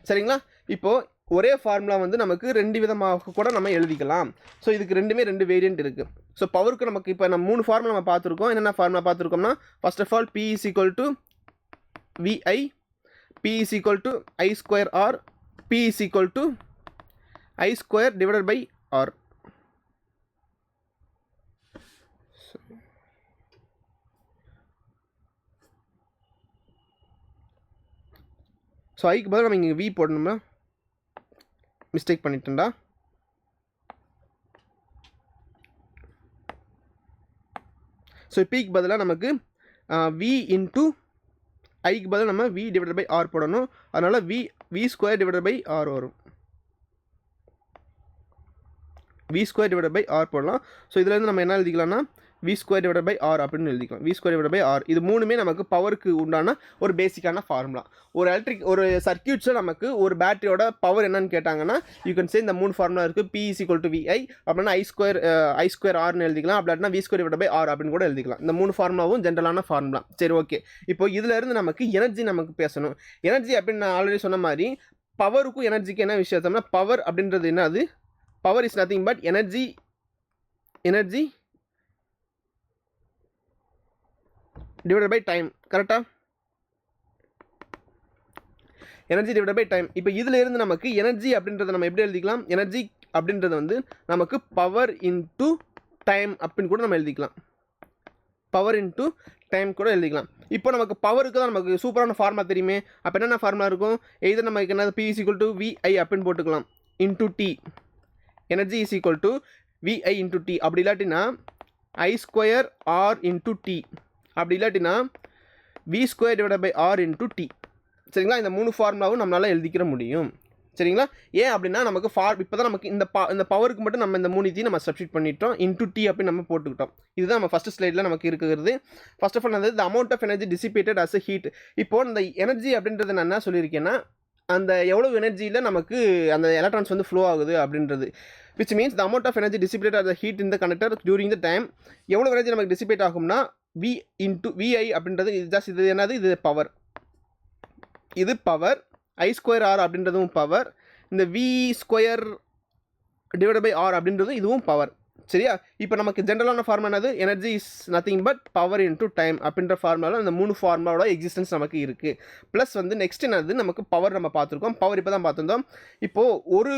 சரிங்களா? இப்போது ஒரே ஃபார்முலா வந்து நமக்கு ரெண்டு விதமாக கூட நம்ம எழுதிக்கலாம். ஸோ இதுக்கு ரெண்டு வேரியண்ட் இருக்குது. ஸோ பவருக்கு நமக்கு இப்போ நம்ம 3 ஃபார்முலா நம்ம பார்த்துருக்கோம். என்னென்ன ஃபார்முலா பார்த்துருக்கோம்னா, first of all P is equal to VI, P is equal to I square R, P is equal to I square divided by R. So ஐக்கு பதில் நம்ம இங்கே வி போடணும்னா மிஸ்டேக் பண்ணிட்டேன்டா. ஸோ பிக்கு பதிலாக நமக்கு வி இன்ட்டு ஐக்கு பதில் நம்ம வி டிவைடட் பை ஆர் போடணும். அதனால் V square divided by R வரும். V square divided by R போடலாம். ஸோ இதுலேருந்து நம்ம என்ன எழுதிக்கலாம்னா V square divided by R அப்படின்னு எழுதிக்கலாம். V square divided by R இது மூணுமே நமக்கு பவருக்கு உண்டான ஒரு பேசிக்கான ஃபார்முலா. ஒரு சர்க்யூட்ஸில் நமக்கு ஒரு பேட்டரியோட பவர் என்னன்னு கேட்டாங்கன்னா யூ கேன் சே இந்த 3 ஃபார்முலா இருக்குது. P = VI அப்படின்னா ஐ ஸ்கொயர் ஆர்னு எழுதிக்கலாம். அப்படின்னா V square divided by R அப்படின்னு கூட எழுதிக்கலாம். இந்த 3 ஃபார்முலாவும் ஜென்ரலான ஃபார்முலா. சரி, ஓகே. இப்போ இதிலேருந்து நமக்கு எனர்ஜி நமக்கு பேசணும். எனர்ஜி அப்படின்னு நான் ஆல்ரெடி சொன்ன மாதிரி பவருக்கும் எனர்ஜிக்கு என்ன விஷயத்தோம்னா பவர் அப்படின்றது என்ன, அது power is nothing but energy divided by time. கரெக்டாக? Energy divided by time. இப்போ இதில் இருந்து நமக்கு எனர்ஜி அப்படின்றத நம்ம எப்படி எழுதிக்கலாம்? எனர்ஜி அப்படின்றது வந்து நமக்கு பவர் இன்ட்டு டைம் அப்படின்னு கூட நம்ம எழுதிக்கலாம். பவர் இன்ட்டு டைம் கூட எழுதிக்கலாம். இப்போ நமக்கு பவருக்கு தான் நமக்கு சூப்பரான ஃபார்முலா தெரியுமே. அப்போ என்னென்ன ஃபார்முலா இருக்கும்? எது நமக்கு என்ன P = VI அப்படின்னு போட்டுக்கலாம். Into T energy is equal to VI into T. அப்படி இல்லாட்டினா I square R into T. அப்படி இல்லாட்டினா V square divided by R into T. சரிங்களா? இந்த 3 ஃபார்முலாவும் நம்மளால் எழுதிக்கிற முடியும். சரிங்களா? ஏன் அப்படின்னா நமக்கு இப்போ தான் நமக்கு இந்த பவருக்கு மட்டும் நம்ம இந்த 3 நம்ம சப்ஸ்டிட் பண்ணிட்டோம். இன்ட்டு டி அப்படின்னு நம்ம போட்டுக்கிட்டோம். இதுதான் நம்ம ஃபஸ்ட்டு ஸ்லைடில் நமக்கு இருக்கிறது. ஃபர்ஸ்ட் ஆஃப் ஆல் அந்த amount of energy dissipated as a heat. இப்போ இந்த எனர்ஜி அப்படின்றது நான் என்ன சொல்லியிருக்கேன்னா அந்த எவ்வளோ எனர்ஜியில் நமக்கு அந்த எலக்ட்ரான்ஸ் வந்து ஃப்ளோ ஆகுது அப்படின்றது. Which means the amount of energy dissipate as the heat in the conductor during the time. எவ்வளோ எனர்ஜி நமக்கு டிசிபேட் ஆகும்னா வி இன்ட்டு VI அப்படின்றது இது என்னது? இது பவர். இது பவர். ஐ ஸ்கொயர் ஆர் அப்படின்றதும் பவர். இந்த V square divided by R அப்படின்றதும் இதுவும் பவர். சரியா? இப்போ நமக்கு ஜென்ரலான ஃபார்முலா என்னது? Energy is nothing but power into time அப்படின்ற ஃபார்முலாவில் இந்த 3 ஃபார்முலாவோட எக்ஸிஸ்டன்ஸ் நமக்கு இருக்குது. ப்ளஸ் வந்து நெக்ஸ்ட் என்னது? நமக்கு பவர் நம்ம பார்த்துருக்கோம். பவர் இப்போ தான் பார்த்துருந்தோம். இப்போது ஒரு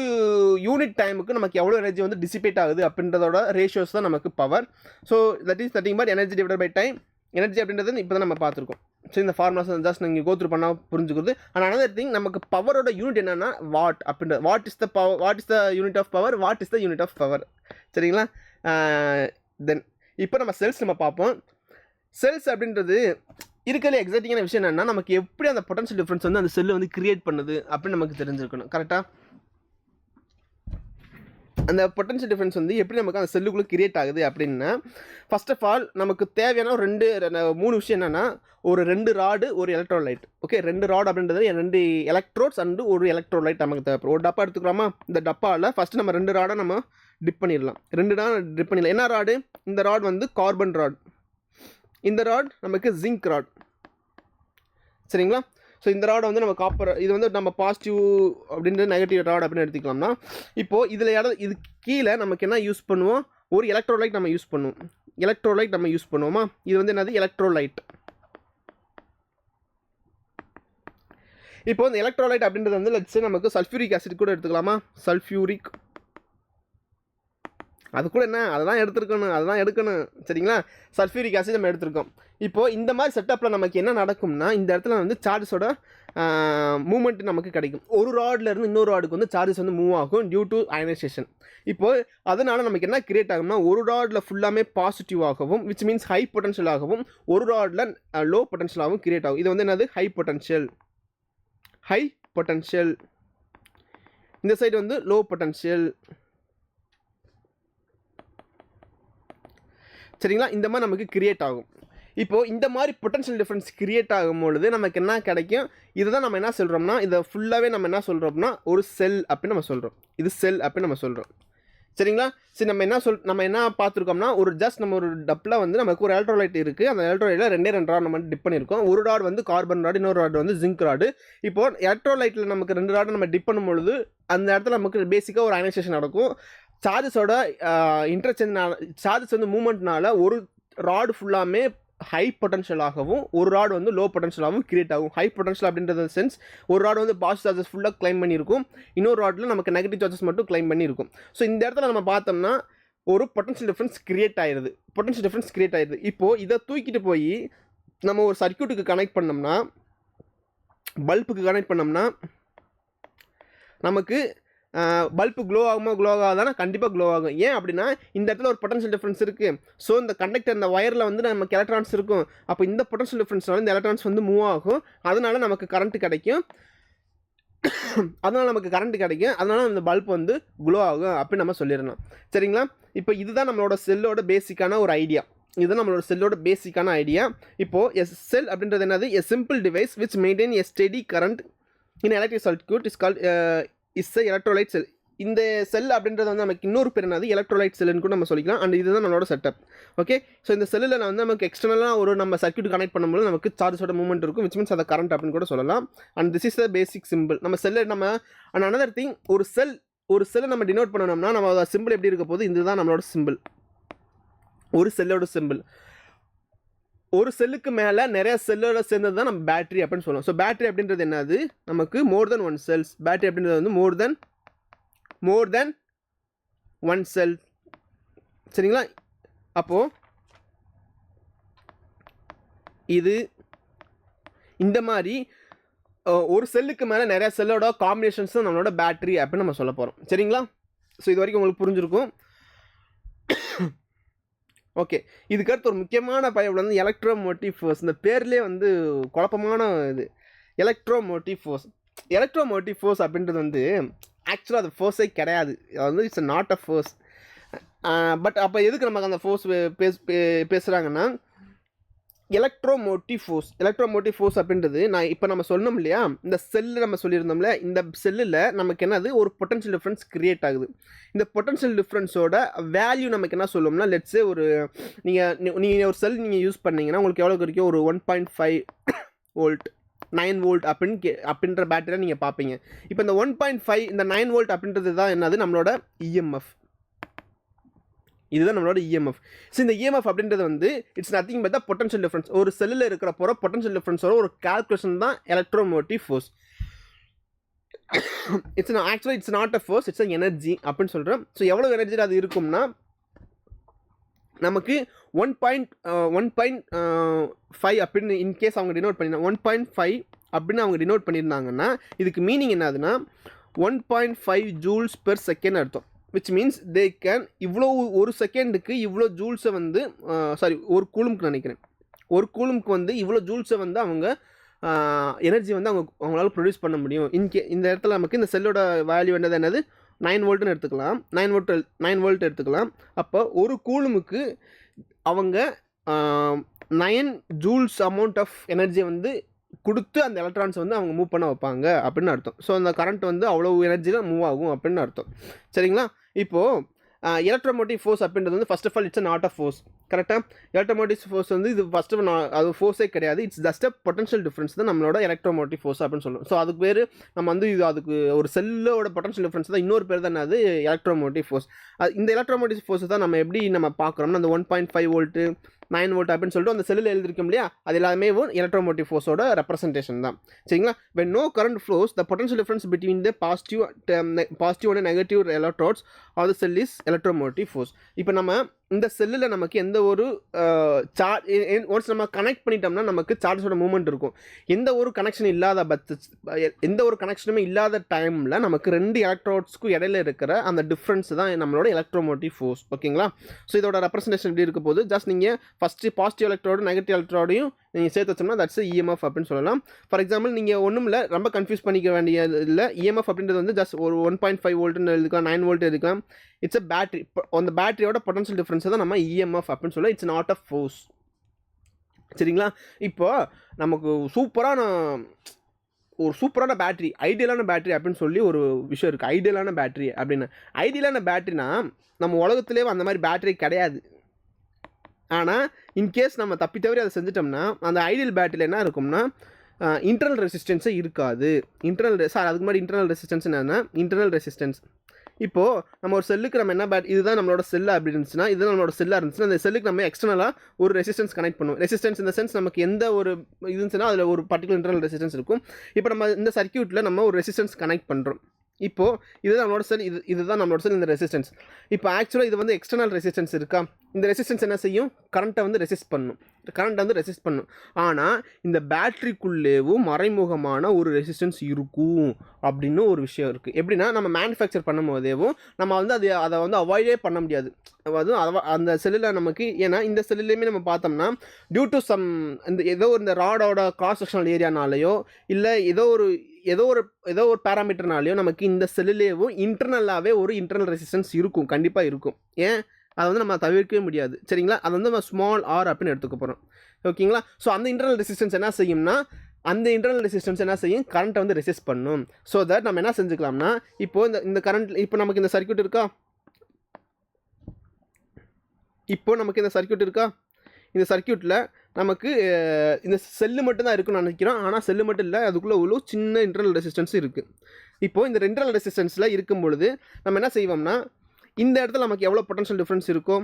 யூனிட் டைமுக்கு நமக்கு எவ்வளோ எனர்ஜி வந்து டிசிபேட் ஆகுது அப்படின்றதோட ரேஷியோஸ் தான் நமக்கு power. So that is nothing but energy divided by time. Energy அப்படின்றது இப்போ தான் நம்ம பார்த்துருக்கோம். ஸோ இந்த ஃபார்முலாஸ் ஜஸ்ட் நீங்கள் கோத்ரூ பண்ணால் புரிஞ்சுக்கிறது. ஆனால் அனதர் திங் நமக்கு பவரோட யூனிட் என்னென்னா வாட் அப்படின்றது. What is the unit of power? What is the unit of power? சரிங்களா? தென் இப்போ நம்ம செல்ஸ் நம்ம பார்ப்போம். செல்ஸ் அப்படின்றது இருக்கிறதுல எக்ஸைட்டிங்கான விஷயம் என்னென்னா நமக்கு எப்படி அந்த பொட்டன்ஷியல் டிஃப்ரென்ஸ் வந்து அந்த செல்லு வந்து கிரியேட் பண்ணுது அப்படின்னு நமக்கு தெரிஞ்சிருக்கணும். கரெக்டாக? அந்த பொட்டன்ஷியல் டிஃப்ரென்ஸ் வந்து எப்படி நமக்கு அந்த செல்லுக்குள்ளே கிரியேட் ஆகுது அப்படின்னா ஃபர்ஸ்ட் ஆஃப் ஆல் நமக்கு தேவையான 3 விஷயம் என்னென்னா ஒரு 2 ராடு ஒரு எலக்ட்ரோலைட். ஓகே, 2 ராட் அப்படின்றது 2 எலக்ட்ரோட்ஸ் அண்டு ஒரு எலக்ட்ரோலைட் நமக்கு தேவைப்படும். ஒரு டப்பா எடுத்துக்கிறோமா? இந்த டப்பாவில் ஃபஸ்ட்டு நம்ம 2 ராடை நம்ம டிப் பண்ணிடலாம். 2 ராட் டிப் பண்ணிடலாம். என்ன ராடு? இந்த ராட் வந்து கார்பன் ராட். இந்த ராட் நமக்கு ஜிங்க் ராட். சரிங்களா? ஸோ இந்த ராடை வந்து நம்ம காப்பர், இது வந்து நம்ம பாசிட்டிவ் அப்படின்றது நெகட்டிவ் ராட் அப்படின்னு எடுத்துக்கலாம்னா இப்போது இதில் இது கீழே நமக்கு என்ன யூஸ் பண்ணுவோம்? ஒரு எலக்ட்ரோலைட் நம்ம யூஸ் பண்ணுவோமா? இது வந்து என்னது? எலக்ட்ரோலைட். இப்போ இந்த எலக்ட்ரோலைட் அப்படின்றது வந்து லட்சம் நமக்கு சல்ஃபியூரிக் ஆசிட் கூட எடுத்துக்கலாமா? சல்ஃபியூரிக் அது கூட என்ன, அதுதான் எடுக்கணும். சரிங்களா? சல்ஃபியூரிக் ஆசிட் நம்ம எடுத்துருக்கோம். இப்போது இந்த மாதிரி செட்டப்பில் நமக்கு என்ன நடக்கும்னா இந்த இடத்துல வந்து சார்ஜஸோட மூவ்மெண்ட் நமக்கு கிடைக்கும். ஒரு ராட்லேருந்து இன்னொரு ராடுக்கு வந்து சார்ஜஸ் வந்து மூவ் ஆகும் டியூ டு அயனைசேஷன். இப்போது அதனால் நமக்கு என்ன கிரியேட் ஆகும்னா ஒரு ராடில் ஃபுல்லாமே பாசிட்டிவ் ஆகவும் விச் மீன்ஸ் ஹை பொட்டன்ஷியல் ஆகவும் ஒரு ராடில் லோ பொட்டன்ஷியலாகவும் கிரியேட் ஆகும். இது வந்து என்னது? High potential. இந்த சைடு வந்து லோ பொட்டன்ஷியல். சரிங்களா? இந்த மாதிரி நமக்கு கிரியேட் ஆகும். இப்போது இந்த மாதிரி பொட்டன்ஷியல் டிஃப்ரென்ஸ் கிரியேட் ஆகும்பொழுது நமக்கு என்ன கிடைக்கும்? இதுதான் நம்ம என்ன சொல்கிறோம்னா இதை ஃபுல்லாகவே நம்ம என்ன சொல்கிறோம்னா ஒரு செல் அப்படின்னு நம்ம சொல்கிறோம். இது செல் அப்படின்னு நம்ம சொல்கிறோம். சரிங்களா? சரி, நம்ம என்ன பார்த்துருக்கோம்னா நம்ம ஒரு டப்பில் வந்து நமக்கு ஒரு எலக்ட்ரோலைட் இருக்குது. அந்த எலக்ட்ரோலைட்டில் 2 ராட் நம்ம டிப் பண்ணியிருக்கோம். ஒரு ராட் வந்து கார்பன் ராடு, இன்னொரு ராட் வந்து ஜிங்க் ராடு. இப்போது எலக்ட்ரோலைட்டில் நமக்கு 2 ராடு நம்ம டிப் பண்ணும்பொழுது அந்த இடத்துல நமக்கு பேசிக்காக ஒரு அயனைசேஷன் நடக்கும். சார்ஜஸோட சார்ஜஸ் வந்து மூவ்மெண்ட்னால ஒரு ராடு ஃபுல்லாமே ஹை பொட்டன்ஷியலாகவும் ஒரு ராடு வந்து லோ பொட்டன்ஷியலாகவும் கிரியேட் ஆகும். ஹை பொட்டன்ஷியல் அப்படின்றது சென்ஸ் ஒரு ராடு வந்து பாசிட்டிவ் சார்ஜஸ் ஃபுல்லாக கிளைம் பண்ணியிருக்கும், இன்னொரு ராடில் நமக்கு நெகட்டிவ் சார்ஜஸ் மட்டும் கிளைம் பண்ணியிருக்கும். ஸோ இந்த இடத்துல நம்ம பார்த்தோம்னா ஒரு பொட்டன்ஷியல் டிஃப்ரென்ஸ் கிரியேட் ஆயிடுது. இப்போது இதை தூக்கிட்டு போய் நம்ம ஒரு சர்க்யூட்டுக்கு கனெக்ட் பண்ணோம்னா பல்புக்கு கனெக்ட் பண்ணோம்னா நமக்கு பல்பு க்ளோ ஆகாதானா கண்டிப்பாக க்ளோ ஆகும். ஏன் அப்படின்னா இந்த இடத்துல ஒரு பொட்டன்ஷியல் டிஃப்ரென்ஸ் இருக்குது. ஸோ இந்த கண்டக்டர் இந்த ஒயரில் வந்து நமக்கு எலக்ட்ரான்ஸ் இருக்கும். அப்போ இந்த பொட்டன்ஷியல் டிஃப்ரென்ஸ்னால இந்த எலக்ட்ரான்ஸ் வந்து மூவ் ஆகும். அதனால நமக்கு கரண்ட் கிடைக்கும். அதனால அந்த பல்ப் வந்து க்ளோ ஆகும் அப்படின்னு நம்ம சொல்லிடணும். சரிங்களா? இப்போ இதுதான் நம்மளோட செல்லோட பேசிக்கான ஒரு ஐடியா. இப்போது செல் அப்படின்றது என்னது? A simple device which maintain a steady current in electric circuit is called is a electrolyte cell. இந்த செல் அப்படின்றது வந்து நமக்கு இன்னொரு பேர் என்னது? எலக்ட்ரோலைட் செல்லுன்னு கூட நம்ம சொல்லிக்கலாம். அண்ட் இதுதான் நம்மளோட செட்டப். ஓகே, ஸோ இந்த செல்லில் வந்து நமக்கு எக்ஸ்டர்னலாக ஒரு நம்ம சர்க்யூட் கனெக்ட் பண்ணும்போது நமக்கு சார்ஜோட மூவ்மெண்ட் இருக்கும், விச் மீன்ஸ் அதை கரண்ட் அப்படின்னு கூட சொல்லலாம். And this is the basic simple. நம்ம செல்லை அண்ட் அனதர் திங், ஒரு செல்லை நம்ம டினோட் பண்ணணும்னா நம்ம சிம்பிள் எப்படி இருக்க போது? இதுதான் நம்மளோட சிம்பிள், ஒரு செல்லோட சிம்பிள். ஒரு செல்லுக்கு மேலே நிறைய செல்லோட சேர்ந்தது தான் நம்ம பேட்டரி அப்படின்னு சொல்லலாம். ஸோ பேட்டரி அப்படின்றது என்னது? நமக்கு மோர் தென் ஒன் செல்ஸ். பேட்டரி அப்படின்றது வந்து மோர் தென் ஒன் செல். சரிங்களா? அப்போது இது இந்த மாதிரி ஒரு செல்லுக்கு மேலே நிறைய செல்லோட காம்பினேஷன்ஸ் தான் நம்மளோட பேட்டரி அப்படின்னு நம்ம சொல்ல போகிறோம். சரிங்களா? ஸோ இது வரைக்கும் உங்களுக்கு புரிஞ்சிருக்கும். ஓகே, இதுக்கடுத்து ஒரு முக்கியமான பயவுள்ள வந்து எலக்ட்ரோமோட்டிவ் ஃபோர்ஸ். இந்த பேர்லேயே வந்து குழப்பமான இது, எலக்ட்ரோமோட்டிவ் ஃபோர்ஸ் அப்படின்றது வந்து ஆக்சுவலாக அது ஃபோர்ஸே கிடையாது. அது வந்து it's not a force. But அப்போ எதுக்கு நமக்கு அந்த ஃபோர்ஸ் பேசுகிறாங்கன்னா, எலக்ட்ரோமோட்டிவ் ஃபோர்ஸ் அப்படின்றது நம்ம சொன்னோம் இல்லையா, இந்த செல்லு நம்ம சொல்லியிருந்தோம்ல, இந்த செல்லில் நமக்கு என்னது? ஒரு பொட்டன்ஷியல் டிஃப்ரென்ஸ் கிரியேட் ஆகுது. இந்த பொட்டன்ஷியல் டிஃப்ரென்ஸோட வேல்யூ நமக்கு என்ன சொல்லுவோம்னா, லெட்ஸே ஒரு நீங்கள் ஒரு செல் நீங்கள் யூஸ் பண்ணிங்கன்னா உங்களுக்கு எவ்வளோ கிடைக்கும்? ஒரு 1.5 வோல்ட் 9 வோல்ட் அப்படின்ற பேட்டரியை நீங்கள் பார்ப்பீங்க. இப்போ இந்த 1.5 இந்த 9 வோல்ட் அப்படின்றது தான் என்னது? நம்மளோட இஎம்எஃப். இதுதான் நம்மளோட இஎம்எஃப். ஸோ இந்த இஎம்எஃப் அப்படின்றது வந்து it's nothing but the potential difference. ஒரு செல்லில் இருக்கிற போகிற பொட்டன்ஷியல் டிஃப்ரென்ஸோட ஒரு கால்குலேஷன் தான் எலக்ட்ரோமோட்டிவ் ஃபோர்ஸ். ஆக்சுவலாக it's not a force, it's a energy அப்படின்னு சொல்கிறேன். ஸோ எவ்வளோ எனர்ஜி அது இருக்கும்னா, நமக்கு 1.5 அப்படின்னு இன்கேஸ் அவங்க டினோட் பண்ணியிருந்தாங்க, 1.5 அப்படின்னு அவங்க டினோட் பண்ணியிருந்தாங்கன்னா இதுக்கு மீனிங் என்னதுன்னா 1.5 ஜூல்ஸ் பெர் செகண்ட் அர்த்தம். விச் மீன்ஸ் தே கேன் இவ்வளோ ஒரு செகண்டுக்கு இவ்வளோ ஜூல்ஸை வந்து ஒரு கூலும்க்கு நினைக்கிறேன், ஒரு கூலும்க்கு வந்து இவ்வளோ ஜூல்ஸை வந்து அவங்க எனர்ஜி வந்து அவங்களால ப்ரொடியூஸ் பண்ண முடியும். இந்த இடத்துல நமக்கு இந்த செல்லோட வேல்யூ என்னது 9 வோல்ட்னு எடுத்துக்கலாம், 9 வோல்ட் எடுத்துக்கலாம். அப்போ ஒரு கூலுமுக்கு அவங்க 9 ஜூல்ஸ் அமௌண்ட் ஆஃப் எனர்ஜி வந்து கொடுத்து அந்த எலக்ட்ரான்ஸ் வந்து அவங்க மூவ் பண்ண வைப்பாங்க அப்படின்னு அர்த்தம். ஸோ அந்த கரண்ட் வந்து அவ்வளோ எனர்ஜியில் மூவ் ஆகும் அப்படின்னு அர்த்தம். சரிங்களா? இப்போது எலக்ட்ரோமோட்டிவ் ஃபோர்ஸ் அப்படின்றது வந்து first of all it's not a force. கரெக்டாக? எலக்ட்ரோமோட்டிவ் ஃபோர்ஸ் வந்து இது ஃபர்ஸ்ட் ஆஃப் அது ஃபோர்ஸே கிடையாது. It's just a potential difference தான் நம்மளோட எலக்ட்ரோமோட்டிவ் ஃபோர்ஸ் அப்படின்னு சொல்லுவோம். ஸோ அதுக்கு பேர் நம்ம வந்து அதுக்கு ஒரு செல்லோட பொட்டன்ஷியல் டிஃப்ரென்ஸ் தான் இன்னொரு பேர் தான் அது எலக்ட்ரோமோட்டிவ் ஃபோர்ஸ். இந்த எலக்ட்ரோமோட்டிவ் ஃபோர்ஸ் தான் நம்ம எப்படி நம்ம பார்க்குறோம்னா, அந்த 1.5 வோல்ட்டு 9 வோல்ட் அப்படின்னு சொல்லிட்டு அந்த செல்லில் எழுதிருக்கோம் இல்லையா, அது எல்லாமே எலக்ட்ரோமோட்டிவ் ஃபோர்ஸோட ரெப்ரசன்டேஷன் தான். சரிங்களா? when no current flows, the potential difference between the positive and negative electrodes of the cell is electromotive force. இப்போ நம்ம இந்த செல்லில் நமக்கு எந்த ஒரு ஒன்ஸ் நம்ம கனெக்ட் பண்ணிட்டோம்னா நமக்கு சார்ஜோட மூவ்மெண்ட் இருக்கும். எந்த ஒரு கனெக்ஷனுமே இல்லாத டைமில் நமக்கு 2 எலக்ட்ரோட்ஸ்க்கும் இடையில இருக்கிற அந்த டிஃப்ரென்ஸ் தான் நம்மளோட எலக்ட்ரோமோட்டிவ் ஃபோர்ஸ். ஓகேங்களா? ஸோ இதோட ரெப்ரசன்டேஷன் எப்படி இருக்க போது? ஜஸ்ட் நீங்கள் ஃபஸ்ட்டு பாசிட்டிவ் எலக்ட்ரோடு நெகட்டிவ் எலக்ட்ரோடையும் நீங்கள் சேர்த்து வச்சோம்னா தட்ஸ் இஎம்எஃப் அப்படின்னு சொல்லலாம். ஃபார் எக்ஸாம்பிள் நீங்கள் ஒன்றும் இல்லை, ரொம்ப கன்ஃபியூஸ் பண்ணிக்க வேண்டியது இல்லை. இஎம்எஃப் அப்படின்றது வந்து ஜஸ்ட் ஒரு 1.5 வோல்ட்டுன்னு எழுதிக்கலாம், 9 வோல்ட் எழுதிக்கலாம். It's a battery. அந்த பேட்டரியோட பொட்டன்ஷியல் டிஃப்ரென்ஸ் தான் நம்ம இஎம்எஃப் அப்படின்னு சொல்ல. It's not a force. சரிங்களா? இப்போ நமக்கு சூப்பரான பேட்டரி, ஐடியலான பேட்டரி அப்படின்னு சொல்லி ஒரு விஷயம் இருக்குது. ஐடியலான பேட்டரினா நம்ம உலகத்துலேயே அந்த மாதிரி பேட்டரி கிடையாது. ஆனால் இன்கேஸ் நம்ம தப்பி தவறி அதை செஞ்சிட்டோம்னா அந்த ஐடியல் பேட்டரியில் என்ன இருக்கும்னா இன்டர்னல் ரெசிஸ்டன்ஸே இருக்காது. அதுக்கு மாதிரி இன்டர்னல் ரெசிஸ்டன்ஸ் என்னென்னா இன்டர்னல் ரெசிஸ்டன்ஸ். இப்போது நம்ம ஒரு செல்லுக்கு நம்ம என்ன இதுதான் நம்மளோட செல்லாக அப்படி இருந்துச்சுன்னா, இதுதான் நம்மளோட செல்லாக இருந்துச்சுன்னா அந்த செல்லுக்கு நம்ம எக்ஸ்டர்னலாக ஒரு ரெசிஸ்டன்ஸ் கனெக்ட் பண்ணுவோம். ரெசிஸ்டன்ஸ் இந்த சென்ஸ் நமக்கு எந்த ஒரு இருந்துச்சுன்னா அதில் ஒரு பர்டிகுலர் இன்டர்னல் ரெசிஸ்டன்ஸ் இருக்கும். இப்போ நம்ம இந்த சர்க்யூட்டில் நம்ம ஒரு ரெசிஸ்டன்ஸ் கனெக்ட் பண்ணுறோம். இப்போது இதுதான் நம்மளோட செல், இதுதான் நம்மளோட செல், இந்த ரெசிஸ்டன்ஸ். இப்போ ஆக்சுவலாக இது வந்து எக்ஸ்டர்னல் ரெசிஸ்டன்ஸ் இருக்கா, இந்த ரெசிஸ்டன்ஸ் என்ன செய்யும், கரண்ட்டை வந்து ரெசிஸ்ட் பண்ணும். ஆனால் இந்த பேட்ரிக்குள்ளேவும் மறைமுகமான ஒரு ரெசிஸ்டன்ஸ் இருக்கும் அப்படின்னு ஒரு விஷயம் இருக்குது. எப்படின்னா, நம்ம மேனுஃபேக்சர் பண்ணும் போதேவும் நம்ம வந்து அதை வந்து அவாய்டே பண்ண முடியாது. அதுவும் அந்த செல்லில் நமக்கு, ஏன்னா இந்த செல்லுலேயுமே நம்ம பார்த்தோம்னா டியூ டு சம் ஏதோ இந்த ராடோட கிராஸ் செக்ஷனல் ஏரியானாலேயோ இல்லை ஏதோ ஒரு பேராமீட்டர்னாலேயோ நமக்கு இந்த செல்லுலேயும் இன்டர்னலாகவே ஒரு இன்டர்னல் ரெசிஸ்டன்ஸ் இருக்கும், கண்டிப்பாக இருக்கும். ஏன், அதை வந்து நம்ம தவிர்க்கவே முடியாது. சரிங்களா, அது வந்து நம்ம ஸ்மால் ஆர் அப்படின்னு எடுத்துக்க போகிறோம். ஓகேங்களா. ஸோ அந்த இன்டர்னல் ரெசிஸ்டன்ஸ் என்ன செய்யும்னா, கரண்ட்டை வந்து ரெசிஸ்ட் பண்ணும். ஸோ தட் நம்ம என்ன செஞ்சுக்கலாம்னா, இப்போது இந்த கரண்ட், இப்போ நமக்கு இந்த சர்க்யூட் இருக்கா, இந்த சர்க்யூட்டில் நமக்கு இந்த செல்லு மட்டும்தான் இருக்குன்னு நினைக்கிறோம். ஆனால் செல்லு மட்டும் இல்லை, அதுக்குள்ளே இவ்வளோ சின்ன இன்டர்னல் ரெசிஸ்டன்ஸ் இருக்குது. இப்போது இந்த இன்டர்னல் ரெசிஸ்டன்ஸில் இருக்கும் பொழுது நம்ம என்ன செய்வோம்னா, இந்த இடத்துல நமக்கு எவ்வளோ பொட்டன்ஷியல் டிஃப்ரென்ஸ் இருக்கும்,